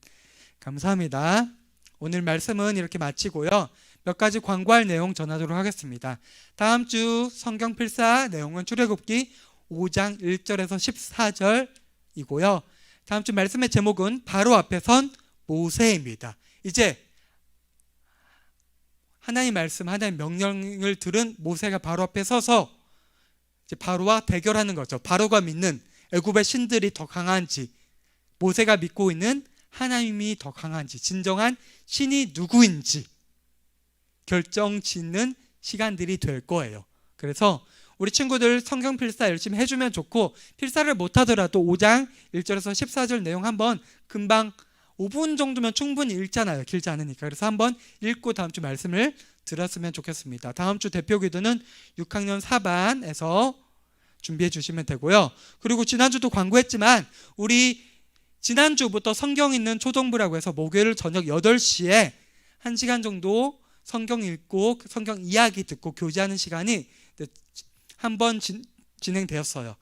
감사합니다. 오늘 말씀은 이렇게 마치고요, 몇 가지 광고할 내용 전하도록 하겠습니다. 다음 주 성경 필사 내용은 출애굽기 5장 1절에서 14절이고요. 다음 주 말씀의 제목은 바로 앞에 선 모세입니다. 이제 하나님 말씀, 하나님 명령을 들은 모세가 바로 앞에 서서 이제 바로와 대결하는 거죠. 바로가 믿는 애굽의 신들이 더 강한지, 모세가 믿고 있는 하나님이 더 강한지, 진정한 신이 누구인지 결정짓는 시간들이 될 거예요. 그래서 우리 친구들 성경 필사 열심히 해주면 좋고, 필사를 못하더라도 5장 1절에서 14절 내용 한번 금방 5분 정도면 충분히 읽잖아요. 길지 않으니까. 그래서 한번 읽고 다음 주 말씀을 들었으면 좋겠습니다. 다음 주 대표 기도는 6학년 4반에서 준비해 주시면 되고요. 그리고 지난주도 광고했지만 우리 지난주부터 성경 읽는 초등부라고 해서 목요일 저녁 8시에 1시간 정도 성경 읽고 성경 이야기 듣고 교제하는 시간이 한번 진행되었어요.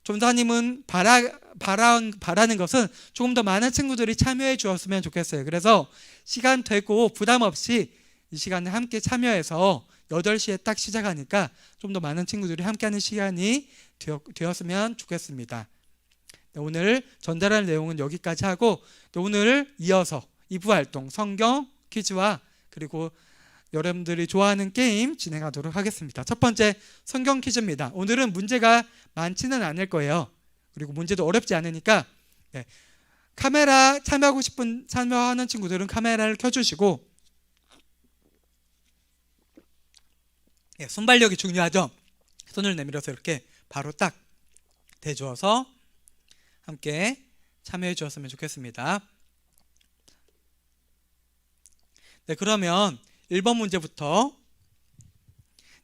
전사님은 바라는 것은 조금 더 많은 친구들이 참여해 주었으면 좋겠어요. 그래서 시간 되고 부담 없이 이 시간에 함께 참여해서 8시에 딱 시작하니까 좀 더 많은 친구들이 함께하는 시간이 되었으면 좋겠습니다. 오늘 전달할 내용은 여기까지 하고, 오늘 이어서 2부 활동 성경 퀴즈와 그리고 여러분들이 좋아하는 게임 진행하도록 하겠습니다. 첫 번째 성경 퀴즈입니다. 오늘은 문제가 많지는 않을 거예요. 그리고 문제도 어렵지 않으니까 카메라 참여하는 친구들은 카메라를 켜주시고, 손발력이 중요하죠. 손을 내밀어서 이렇게 바로 딱 대주어서 함께 참여해 주었으면 좋겠습니다. 네, 그러면 1번 문제부터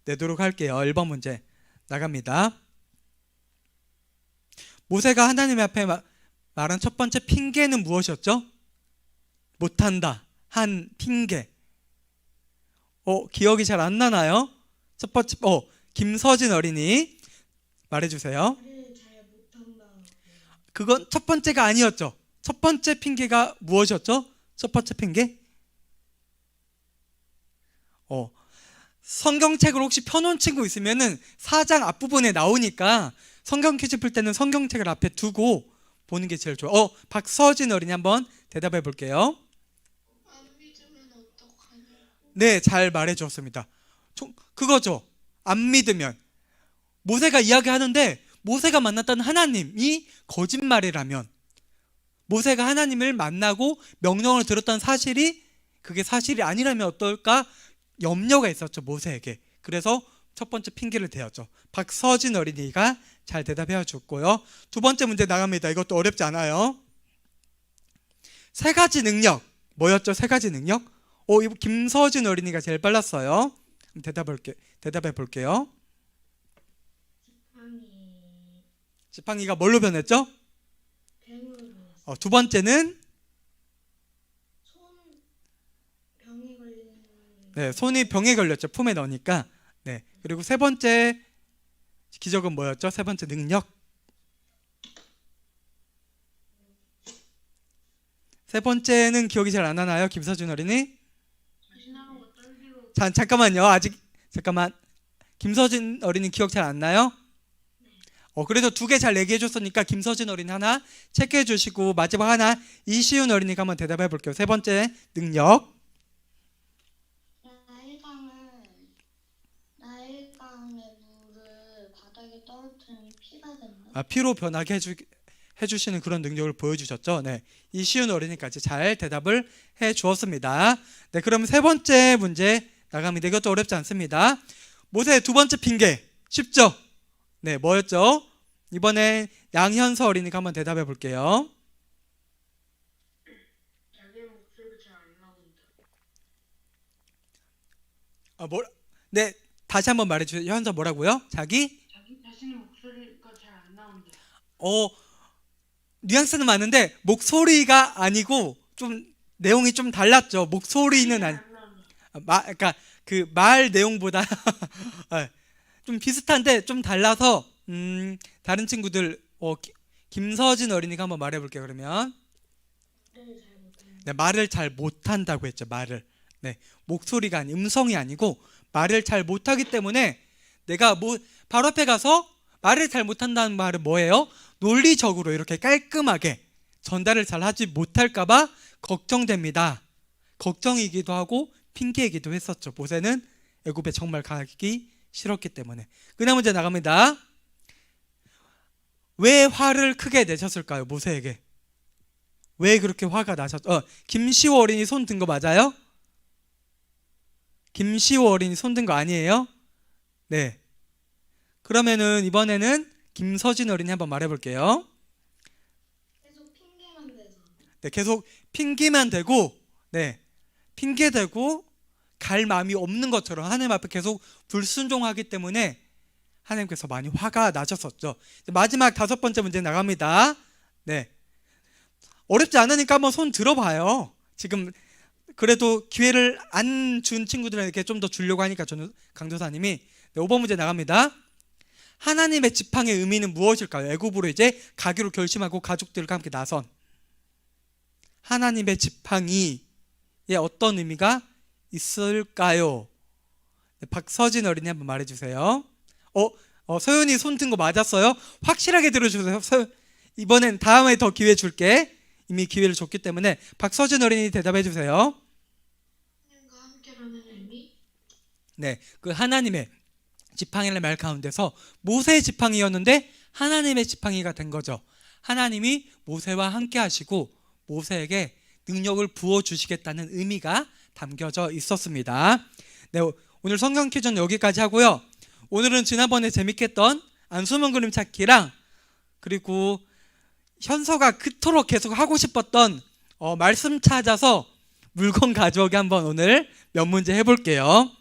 내도록 할게요. 1번 문제 나갑니다. 모세가 하나님 앞에 말한 첫 번째 핑계는 무엇이었죠? 못한다 한 핑계. 기억이 잘 안 나나요? 첫 번째 김서진 어린이 말해주세요. 그건 첫 번째가 아니었죠. 첫 번째 핑계가 무엇이었죠? 첫 번째 핑계? 성경책을 혹시 펴놓은 친구 있으면은 4장 앞부분에 나오니까 성경 퀴즈 풀 때는 성경책을 앞에 두고 보는 게 제일 좋아요. 박서진 어린이 한번 대답해 볼게요. 안 믿으면 어떡하냐? 네, 잘 말해 주었습니다. 그거죠. 안 믿으면. 모세가 이야기하는데 모세가 만났던 하나님이 거짓말이라면, 모세가 하나님을 만나고 명령을 들었던 사실이 그게 사실이 아니라면 어떨까 염려가 있었죠, 모세에게. 그래서 첫 번째 핑계를 대었죠. 박서진 어린이가 잘 대답해 줬고요. 두 번째 문제 나갑니다. 이것도 어렵지 않아요. 세 가지 능력 뭐였죠? 세 가지 능력? 이거 김서진 어린이가 제일 빨랐어요. 대답해 볼게요. 지팡이가 뭘로 변했죠? 뱀으로 변했어. 두 번째는 병이 걸리는. 네, 손이 병에 걸렸죠. 품에 넣으니까. 네. 그리고 세 번째 기적은 뭐였죠? 세 번째 능력. 세 번째는 기억이 잘 안 나나요? 김서준 어린이? 잠깐만요. 잠깐만. 김서진 어린이 기억 잘 안 나요? 그래서 두 개 잘 얘기해 줬으니까 김서진 어린이 하나 체크해 주시고, 마지막 하나 이시윤 어린이가 한번 대답해 볼게요. 세 번째 능력. 나일강의 물을 바닥에 떨어뜨리면 피가 된다. 피로 변하게 해주시는 그런 능력을 보여주셨죠. 네, 이시윤 어린이까지 잘 대답을 해 주었습니다. 네, 그럼 세 번째 문제 나갑니다. 이것도 어렵지 않습니다. 모세의 두 번째 핑계 쉽죠? 네, 뭐였죠? 이번에 양현서 어린이가 한번 대답해 볼게요. 자기 목소리가 잘 안 나온다. 네, 다시 한번 말해주세요. 현서 뭐라고요? 자기 자신의 목소리가 잘 안 나온다. 뉘앙스는 많은데 목소리가 아니고 좀 내용이 좀 달랐죠. 목소리는 그러니까 그 말 내용보다 좀 비슷한데 좀 달라서 다른 친구들 김서진 어린이가 한번 말해볼게요. 그러면 말을 잘 못한다고 했죠. 말을. 네, 목소리가 음성이 아니고 말을 잘 못하기 때문에 내가 바로 앞에 가서 말을 잘 못한다는 말은 뭐예요? 논리적으로 이렇게 깔끔하게 전달을 잘 하지 못할까봐 걱정됩니다. 걱정이기도 하고 핑계이기도 했었죠. 모세는 애굽에 정말 가기 싫었기 때문에. 그 다음 문제 나갑니다. 왜 화를 크게 내셨을까요? 모세에게. 왜 그렇게 화가 김시호 어린이 손 든 거 맞아요? 김시호 어린이 손 든 거 아니에요? 네. 그러면은 이번에는 김서진 어린이 한번 말해볼게요. 계속 핑계만 대서. 네, 계속 핑계만 대고, 네, 핑계 대고 갈 마음이 없는 것처럼 하나님 앞에 계속 불순종하기 때문에 하나님께서 많이 화가 나셨었죠. 마지막 5번째 문제 나갑니다. 네, 어렵지 않으니까 한번 손 들어봐요. 지금 그래도 기회를 안 준 친구들에게 좀 더 주려고 하니까 저는 강도사님이. 네, 5번 문제 나갑니다. 하나님의 지팡이의 의미는 무엇일까요? 애굽으로 이제 가기로 결심하고 가족들과 함께 나선 하나님의 지팡이에 어떤 의미가 있을까요? 네, 박서진 어린이 한번 말해주세요. 서윤이 손 든 거 맞았어요? 확실하게 들어주세요. 이번엔 다음에 더 기회 줄게. 이미 기회를 줬기 때문에 박서진 어린이 대답해 주세요. 하나님과 함께라는 의미? 네, 그 하나님의 지팡이라는 말 가운데서 모세의 지팡이였는데 하나님의 지팡이가 된 거죠. 하나님이 모세와 함께 하시고 모세에게 능력을 부어주시겠다는 의미가 담겨져 있었습니다. 네, 오늘 성경 퀴즈는 여기까지 하고요. 오늘은 지난번에 재밌게 했던 안수문 그림 찾기랑 그리고 현서가 그토록 계속 하고 싶었던 말씀 찾아서 물건 가져오기 한번 오늘 몇 문제 해볼게요.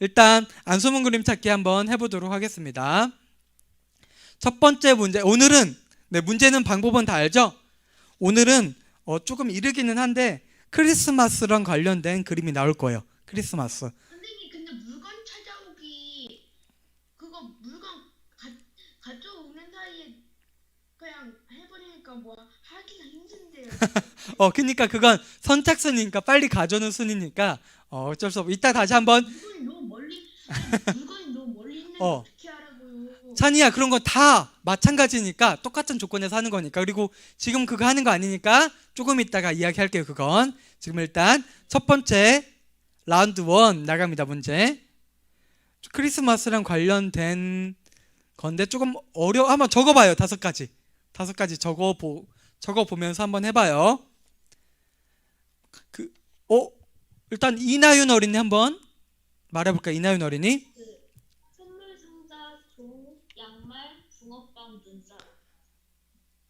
일단 안수문 그림 찾기 한번 해보도록 하겠습니다. 첫 번째 문제, 오늘은 문제는 방법은 다 알죠? 오늘은 조금 이르기는 한데 크리스마스랑 관련된 그림이 나올 거예요. 크리스마스. 선생님 근데 물건 찾아오기 그거 물건 가져오는 사이에 그냥 해버리니까 뭐 하기가 힘든데요. 그러니까 그건 선착순이니까 빨리 가져오는 순이니까 어쩔 수 없고 이따 다시 한번. 물건이 너무 멀리 있는데 어. 어떻게 하라고요? 찬이야, 그런 건 다 마찬가지니까 똑같은 조건에서 하는 거니까. 그리고 지금 그거 하는 거 아니니까 조금 있다가 이야기할게요. 그건 지금 일단 첫 번째 라운드 1 나갑니다. 문제. 크리스마스랑 관련된 건데 조금 한번 적어봐요. 5가지 적어보면서 한번 해봐요. 일단 이나윤 어린이 한번 말해볼까요? 이나윤 어린이. 선물 상자, 종, 양말, 붕어빵, 눈살.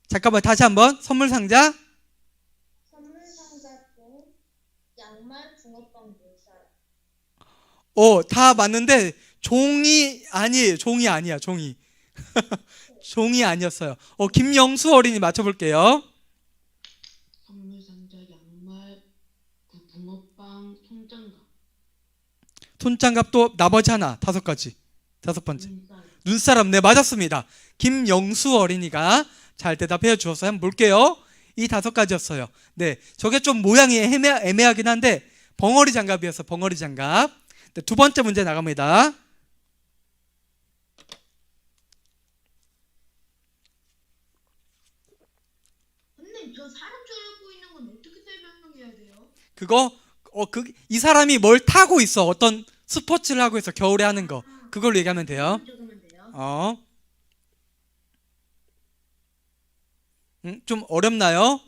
잠깐만, 다시 한번. 선물 상자, 종, 양말, 붕어빵, 눈살. 다 맞는데 종이 아니에요. 종이 아니야. 종이 아니었어요. 김영수 어린이 맞춰볼게요. 선물 상자, 양말, 붕어빵, 손장갑 또 나머지 하나. 5가지. 5번째. 눈사람. 네, 맞았습니다. 김영수 어린이가 잘 대답해 주었어요. 한번 볼게요. 이 5가지였어요. 네, 저게 좀 모양이 애매하긴 한데 벙어리 장갑이었어. 벙어리 장갑. 네, 2번째 문제 나갑니다. 선생님 저 사람처럼 보이는 건 어떻게 설명해야 돼요? 그거 이 사람이 뭘 타고 있어. 어떤 스포츠를 하고 있어. 겨울에 하는 거. 그걸로 얘기하면 돼요. 적으면 돼요? 좀 어렵나요?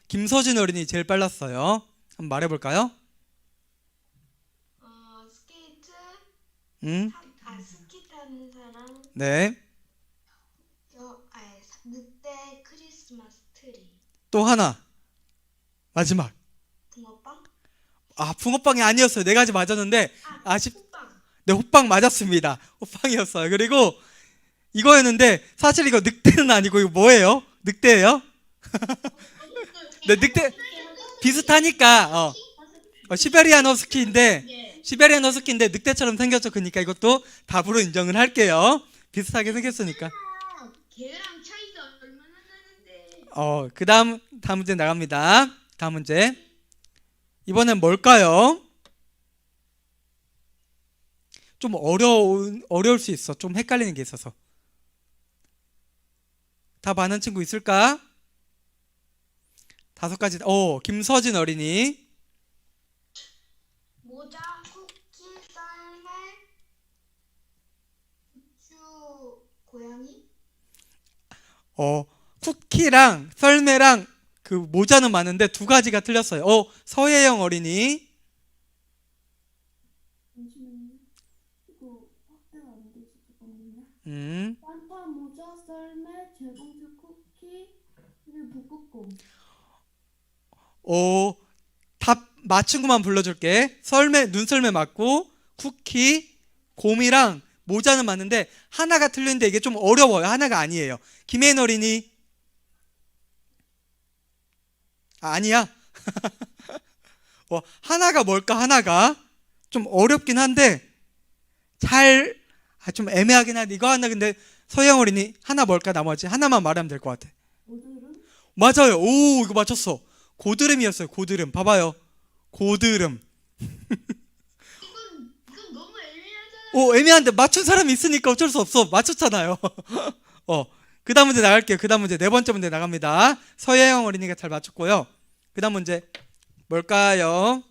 김서진 어린이 제일 빨랐어요. 한번 말해볼까요? 스케이트, 스키 타는 사람, 네. 늑대, 크리스마스 트리, 또 하나. 마지막. 붕어빵, 붕어빵이 아니었어요. 4가지 맞았는데 호빵. 네, 호빵 맞았습니다. 호빵이었어요. 그리고 이거였는데 사실 이거 늑대는 아니고 이거 뭐예요? 늑대예요? 네, 늑대 비슷하니까 시베리안 허스키인데 늑대처럼 생겼죠. 그러니까 이것도 답으로 인정을 할게요. 비슷하게 생겼으니까. 걔랑 차이가 얼마나 나는데? 다음 문제 나갑니다. 다음 문제. 이번엔 뭘까요? 좀 어려울 수 있어. 좀 헷갈리는 게 있어서. 다 아는 친구 있을까? 5가지. 김서진 어린이. 모자, 쿠키, 썰매, 부추, 고양이? 쿠키랑 썰매랑 그 모자는 맞는데 2가지가 틀렸어요. 서예영 어린이. 잠시만요. 이거 확대가 안 돼서 잠깐만요. 음. 산타 모자, 썰매, 재봉틀 쿠키, 그리고 북극곰. 답 맞춘 것만 불러줄게. 눈썰매 맞고, 쿠키, 곰이랑 모자는 맞는데, 하나가 틀렸는데 이게 좀 어려워요. 하나가 아니에요. 김혜인 어린이. 아니야? 하나가 뭘까, 하나가? 좀 어렵긴 한데, 좀 애매하긴 한데, 이거 하나 근데, 서영 어린이, 하나 뭘까, 나머지? 하나만 말하면 될 것 같아. 모두는 맞아요. 오, 이거 맞췄어. 고드름이었어요. 고드름. 봐봐요. 고드름. 이건 너무 애매하잖아. 애매한데 맞춘 사람이 있으니까 어쩔 수 없어. 맞췄잖아요. 그 다음 문제 나갈게요. 그 다음 문제 4번째 문제 나갑니다. 서예영 어린이가 잘 맞췄고요. 그 다음 문제 뭘까요?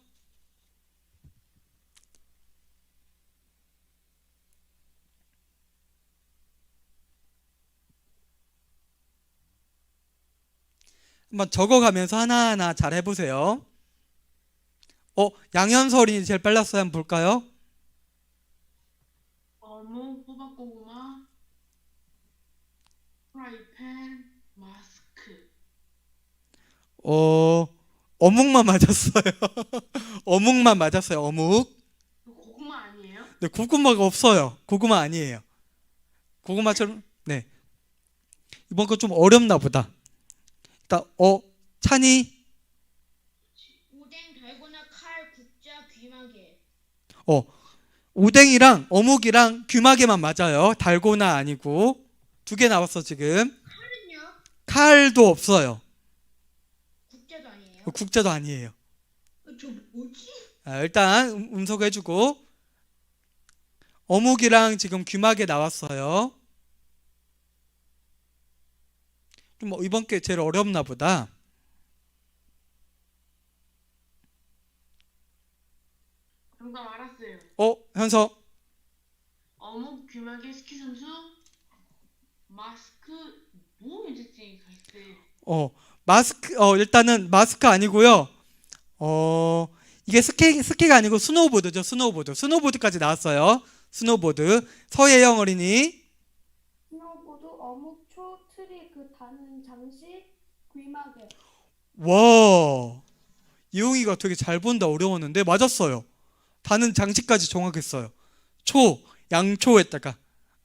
한번 적어가면서 하나하나 잘 해보세요. 양현서 어린이 제일 빨랐어요. 한번 볼까요? 어묵, 호박고구마, 프라이팬, 마스크. 어묵만 맞았어요. 어묵만 맞았어요. 어묵. 이거 고구마 아니에요? 네, 고구마가 없어요. 고구마 아니에요. 고구마처럼, 네. 이번 거 좀 어렵나 보다. 일단, 찬이, 오뎅, 달고나, 칼, 국자, 귀마개. 오뎅이랑 어묵이랑 귀마개만 맞아요. 달고나 아니고. 2개 나왔어, 지금. 칼은요? 칼도 없어요. 국자도 아니에요? 국자도 아니에요. 저 뭐지? 일단, 음소거해주고. 어묵이랑 지금 귀마개 나왔어요. 좀 이번 게 제일 어렵나 보다. 정답 알았어요. 현서. 어묵, 귀마개, 스키선수, 마스크, 뭐 있었지? 글쎄. 마스크, 일단은 마스크 아니고요. 이게 스키가 아니고 스노우보드죠. 스노우보드까지 나왔어요. 스노우보드. 서예영 어린이. 스노우보드, 어묵, 초, 트리, 그 다는 장식, 귀마개. 와, 이용이가 되게 잘 본다. 어려웠는데 맞았어요. 다는 장식까지 정확했어요. 양초 했다가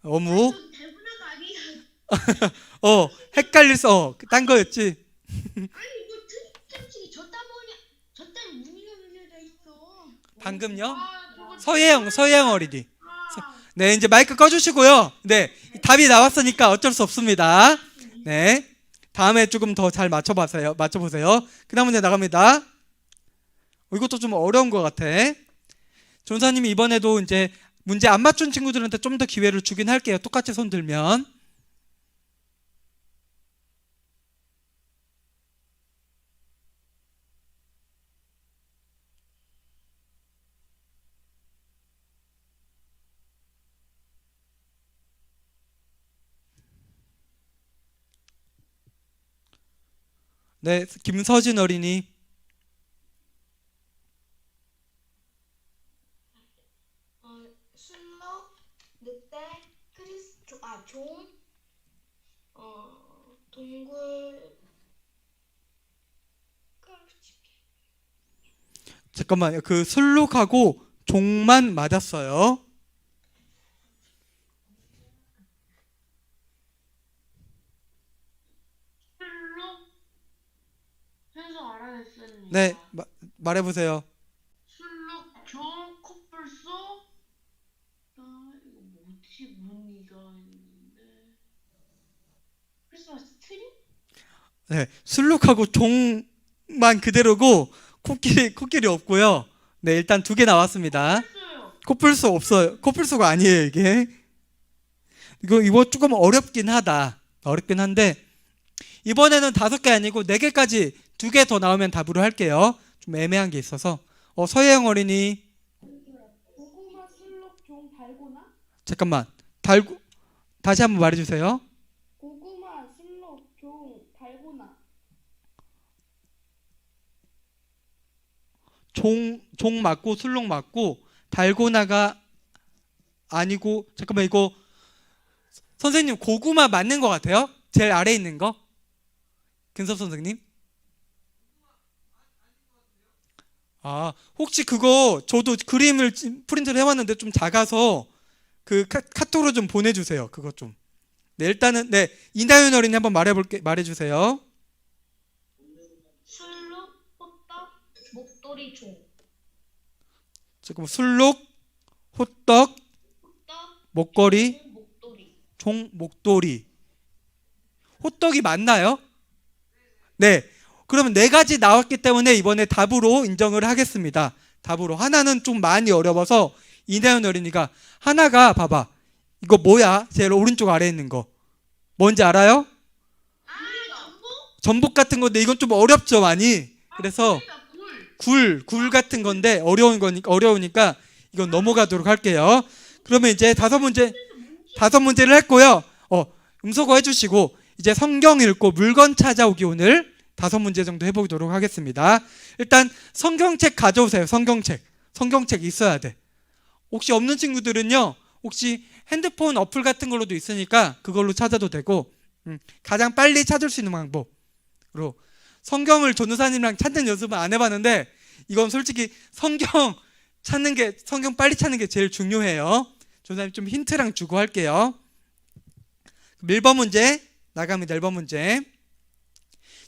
어묵. 저 달고나가 아니야. 딴 거였지. 아니 이거 트릭장식이 저딴 무늬가 그려져 있어. 방금요? 저거 서예영 어린이. 아, 네, 이제 마이크 꺼주시고요. 네, 답이 나왔으니까 어쩔 수 없습니다. 네, 다음에 조금 더 잘 맞춰보세요. 그 다음 문제 나갑니다. 이것도 좀 어려운 것 같아. 전사님이 이번에도 이제 문제 안 맞춘 친구들한테 좀 더 기회를 주긴 할게요. 똑같이 손 들면. 네, 김서진 어린이. 술로, 늑대, 종, 동굴, 잠깐만요. 그 술록하고 종만 맞았어요. 술록, 현수 알아냈습니다. 네, 말해보세요. 술록, 종, 코뿔소, 이거 뭐지? 무늬가 있는데. 크리스마스 트리? 네, 술록하고 종만 그대로고 코끼리 없고요. 네, 일단 2개 나왔습니다. 했어요. 코뿔소 없어요. 코뿔소가 아니에요, 이게. 이거 조금 어렵긴 하다. 어렵긴 한데 이번에는 5개 아니고 4개까지 2개 더 나오면 답으로 할게요. 좀 애매한 게 있어서. 서예영 어린이. 고구마, 술록, 종, 달고나? 잠깐만. 다시 한번 말해주세요. 고구마, 술록, 종, 달고나. 종 맞고 술록 맞고 달고나가 아니고, 잠깐만, 이거 선생님 고구마 맞는 것 같아요? 제일 아래에 있는 거? 근섭 선생님? 혹시 그거 저도 그림을 프린트를 해왔는데 좀 작아서 그 카톡으로 좀 보내주세요. 그거 좀. 네, 일단은 네, 이나윤 어린이 한번 말해주세요. 술록, 호떡, 목도리, 종. 지금 술록, 호떡, 호떡, 목걸이, 종, 목도리. 종, 목도리. 호떡이 맞나요? 네. 그러면 4가지 나왔기 때문에 이번에 답으로 인정을 하겠습니다. 답으로. 하나는 좀 많이 어려워서 이나연 어린이가 하나가 봐봐. 이거 뭐야? 제일 오른쪽 아래에 있는 거. 뭔지 알아요? 전복 같은 건데 이건 좀 어렵죠, 많이. 그래서 굴 같은 건데 어려우니까 이건 넘어가도록 할게요. 그러면 이제 5문제를 했고요. 음소거 해주시고 이제 성경 읽고 물건 찾아오기 오늘 5문제 정도 해보도록 하겠습니다. 일단 성경책 가져오세요. 성경책 있어야 돼. 혹시 없는 친구들은요, 혹시 핸드폰 어플 같은 걸로도 있으니까 그걸로 찾아도 되고, 가장 빨리 찾을 수 있는 방법으로 성경을 전도사님이랑 찾는 연습은 안 해봤는데 이건 솔직히 성경 빨리 찾는 게 제일 중요해요. 전도사님 좀 힌트랑 주고 할게요. 1번 문제 나갑니다. 1번 문제.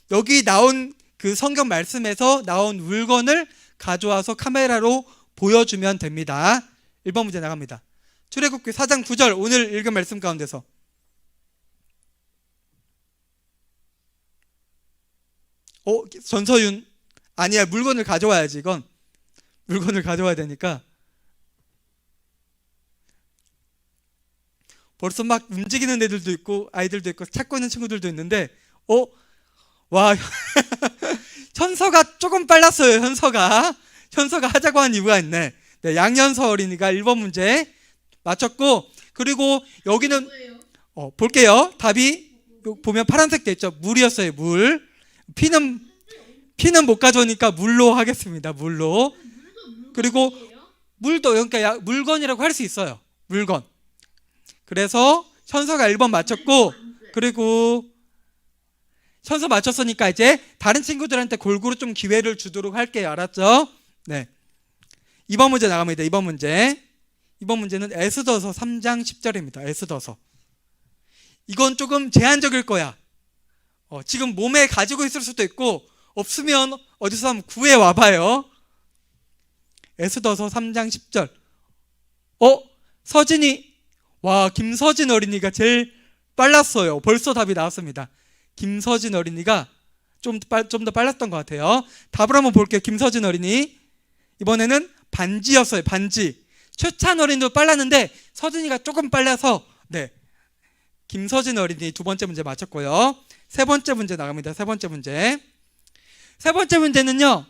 여기 나온 그 성경 말씀에서 나온 물건을 가져와서 카메라로 보여주면 됩니다. 1번 문제 나갑니다. 출애굽기 4장 9절 오늘 읽은 말씀 가운데서 전서윤 아니야, 물건을 가져와야지. 이건 물건을 가져와야 되니까 벌써 막 움직이는 애들도 있고 아이들도 있고 찾고 있는 친구들도 있는데 와 현서가 조금 빨랐어요. 현서가 하자고 한 이유가 있네. 네, 양현서 어린이가 1번 문제 맞췄고, 그리고 여기는 뭐예요? 볼게요. 답이 보면 파란색 돼 있죠. 물이었어요. 물. 피는 못 가져오니까 물로 하겠습니다. 물로. 그리고 물도 그러니까 물건이라고 할 수 있어요. 물건. 그래서 현서가 1번 맞췄고, 그리고 현서 맞췄으니까 이제 다른 친구들한테 골고루 좀 기회를 주도록 할게요. 알았죠? 네. 2번 문제 나갑니다. 2번 문제는 에스더서 3장 10절입니다. 에스더서. 이건 조금 제한적일 거야. 지금 몸에 가지고 있을 수도 있고 없으면 어디서 한번 구해 와봐요. 에스더서 3장 10절. 서진이. 와, 김서진 어린이가 제일 빨랐어요. 벌써 답이 나왔습니다. 김서진 어린이가 좀 더 빨랐던 것 같아요. 답을 한번 볼게요. 김서진 어린이. 이번에는 반지였어요. 반지. 최찬 어린이도 빨랐는데 서진이가 조금 빨라서 네, 김서진 어린이 2번째 문제 맞췄고요. 3번째 문제 나갑니다. 3번째 문제는요,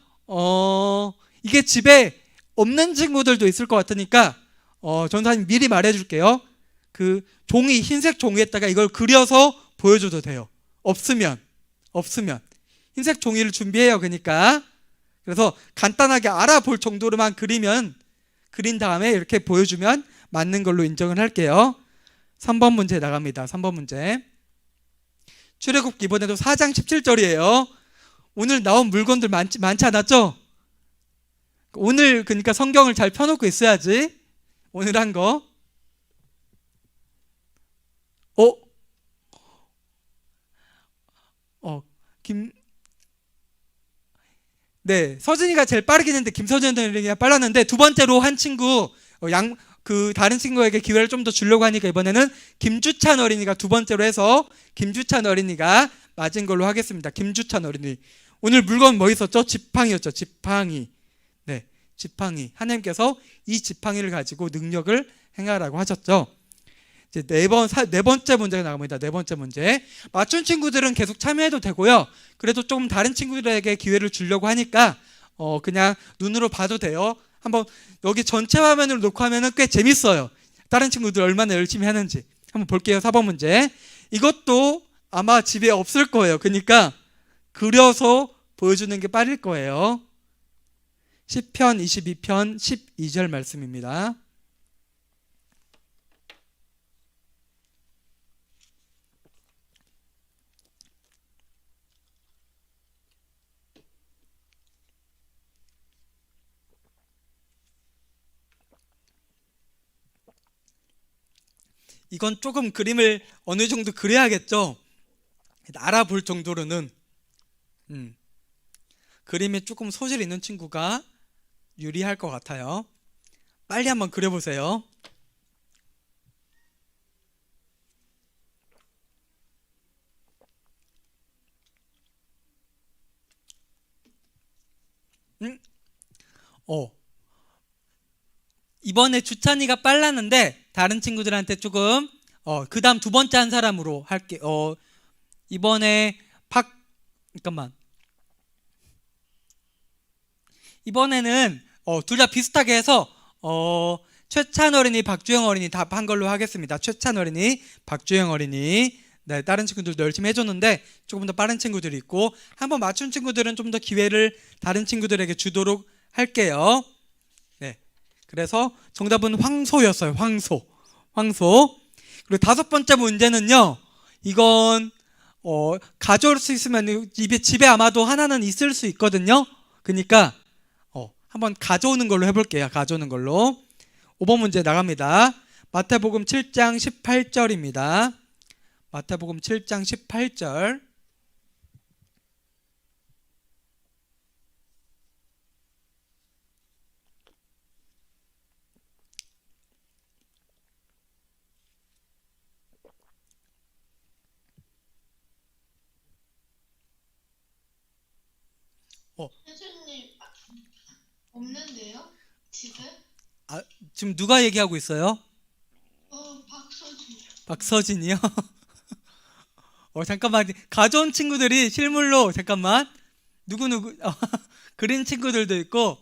이게 집에 없는 친구들도 있을 것 같으니까 전사님 미리 말해줄게요. 그 종이, 흰색 종이에다가 이걸 그려서 보여줘도 돼요. 없으면 흰색 종이를 준비해요. 그러니까 그래서 간단하게 알아볼 정도로만 그린 다음에 이렇게 보여주면 맞는 걸로 인정을 할게요. 3번 문제 나갑니다. 3번 문제. 출애굽기 이번에도 4장 17절이에요. 오늘 나온 물건들 많지 않았죠? 오늘 그러니까 성경을 잘 펴놓고 있어야지. 오늘 한 거. 네, 서진이가 제일 빠르긴 했는데 김서진 어린이가 빨랐는데 2번째로 한 친구 다른 친구에게 기회를 좀 더 주려고 하니까 이번에는 김주찬 어린이가 2번째로 해서 김주찬 어린이가 맞은 걸로 하겠습니다. 김주찬 어린이. 오늘 물건 뭐 있었죠? 지팡이였죠. 지팡이. 네, 지팡이. 하나님께서 이 지팡이를 가지고 능력을 행하라고 하셨죠. 이제 네 번째 문제가 나갑니다. 네 번째 문제. 맞춘 친구들은 계속 참여해도 되고요. 그래도 조금 다른 친구들에게 기회를 주려고 하니까 그냥 눈으로 봐도 돼요. 한번 여기 전체 화면으로 놓고 하면은 꽤 재밌어요. 다른 친구들 얼마나 열심히 하는지 한번 볼게요. 4번 문제. 이것도 아마 집에 없을 거예요. 그러니까 그려서 보여주는 게 빠를 거예요. 시편 22편 12절 말씀입니다. 이건 조금 그림을 어느 정도 그려야겠죠. 알아볼 정도로는 그림에 조금 소질 있는 친구가 유리할 것 같아요. 빨리 한번 그려보세요. 이번에 주찬이가 빨랐는데 다른 친구들한테 조금 그 다음 두 번째 한 사람으로 할게. 이번에 잠깐만. 이번에는 둘 다 비슷하게 해서 최찬 어린이, 박주영 어린이 답한 걸로 하겠습니다. 최찬 어린이, 박주영 어린이. 네, 다른 친구들도 열심히 해줬는데 조금 더 빠른 친구들이 있고 한번 맞춘 친구들은 좀 더 기회를 다른 친구들에게 주도록 할게요. 네, 그래서 정답은 황소였어요. 황소. 그리고 다섯 번째 문제는요. 이건 가져올 수 있으면 집에 아마도 하나는 있을 수 있거든요. 그러니까 한번 가져오는 걸로 해볼게요. 가져오는 걸로. 5번 문제 나갑니다. 마태복음 7장 18절입니다. 마태복음 7장 18절. 선생님 없는데요? 집에? 지금 누가 얘기하고 있어요? 박서진. 박서진이요? 잠깐만. 가져온 친구들이 실물로 잠깐만. 누구 그린 친구들도 있고.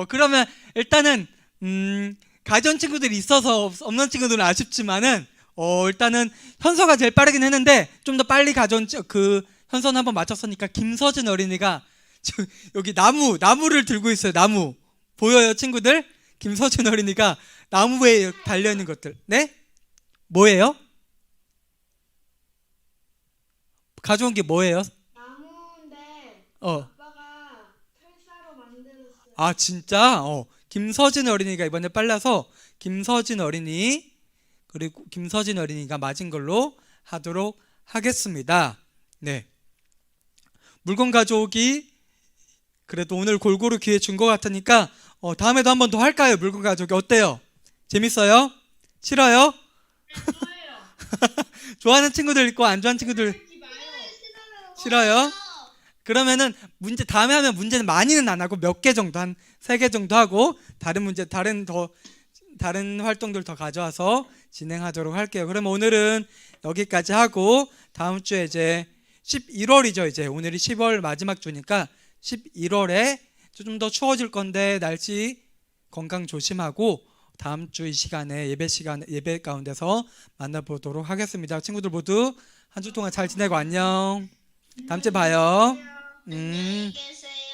그러면 일단은 가져온 친구들이 있어서 없는 친구들은 아쉽지만은 일단은 현서가 제일 빠르긴 했는데 좀 더 빨리 가져온 그 현서는 한번 맞췄으니까 김서진 어린이가 여기 나무를 들고 있어요. 나무 보여요, 친구들? 김서진 어린이가 나무에 달려있는 것들. 네? 뭐예요? 가져온 게 뭐예요? 나무인데 어. 아빠가 철사로 만들었어요. 아, 진짜? 김서진 어린이가 이번에 빨라서 김서진 어린이 그리고 김서진 어린이가 맞은 걸로 하도록 하겠습니다. 네. 물건 가져오기 그래도 오늘 골고루 기회 준 것 같으니까 다음에도 한 번 더 할까요? 물건 가져오기 어때요? 재밌어요? 싫어요? 좋아하는 친구들 있고 안 좋아하는 친구들 싫어요? 그러면은 문제 다음에 하면 문제는 많이는 안 하고 몇 개 정도 한 3개 정도 하고 다른 문제 다른 활동들 더 가져와서 진행하도록 할게요. 그럼 오늘은 여기까지 하고 다음 주에 이제 11월이죠. 이제 오늘이 10월 마지막 주니까 11월에 좀 더 추워질 건데 날씨 건강 조심하고 다음 주 이 시간에 예배 가운데서 만나보도록 하겠습니다. 친구들 모두 한 주 동안 잘 지내고 안녕. 다음 주에 봐요. 안녕히 계세요.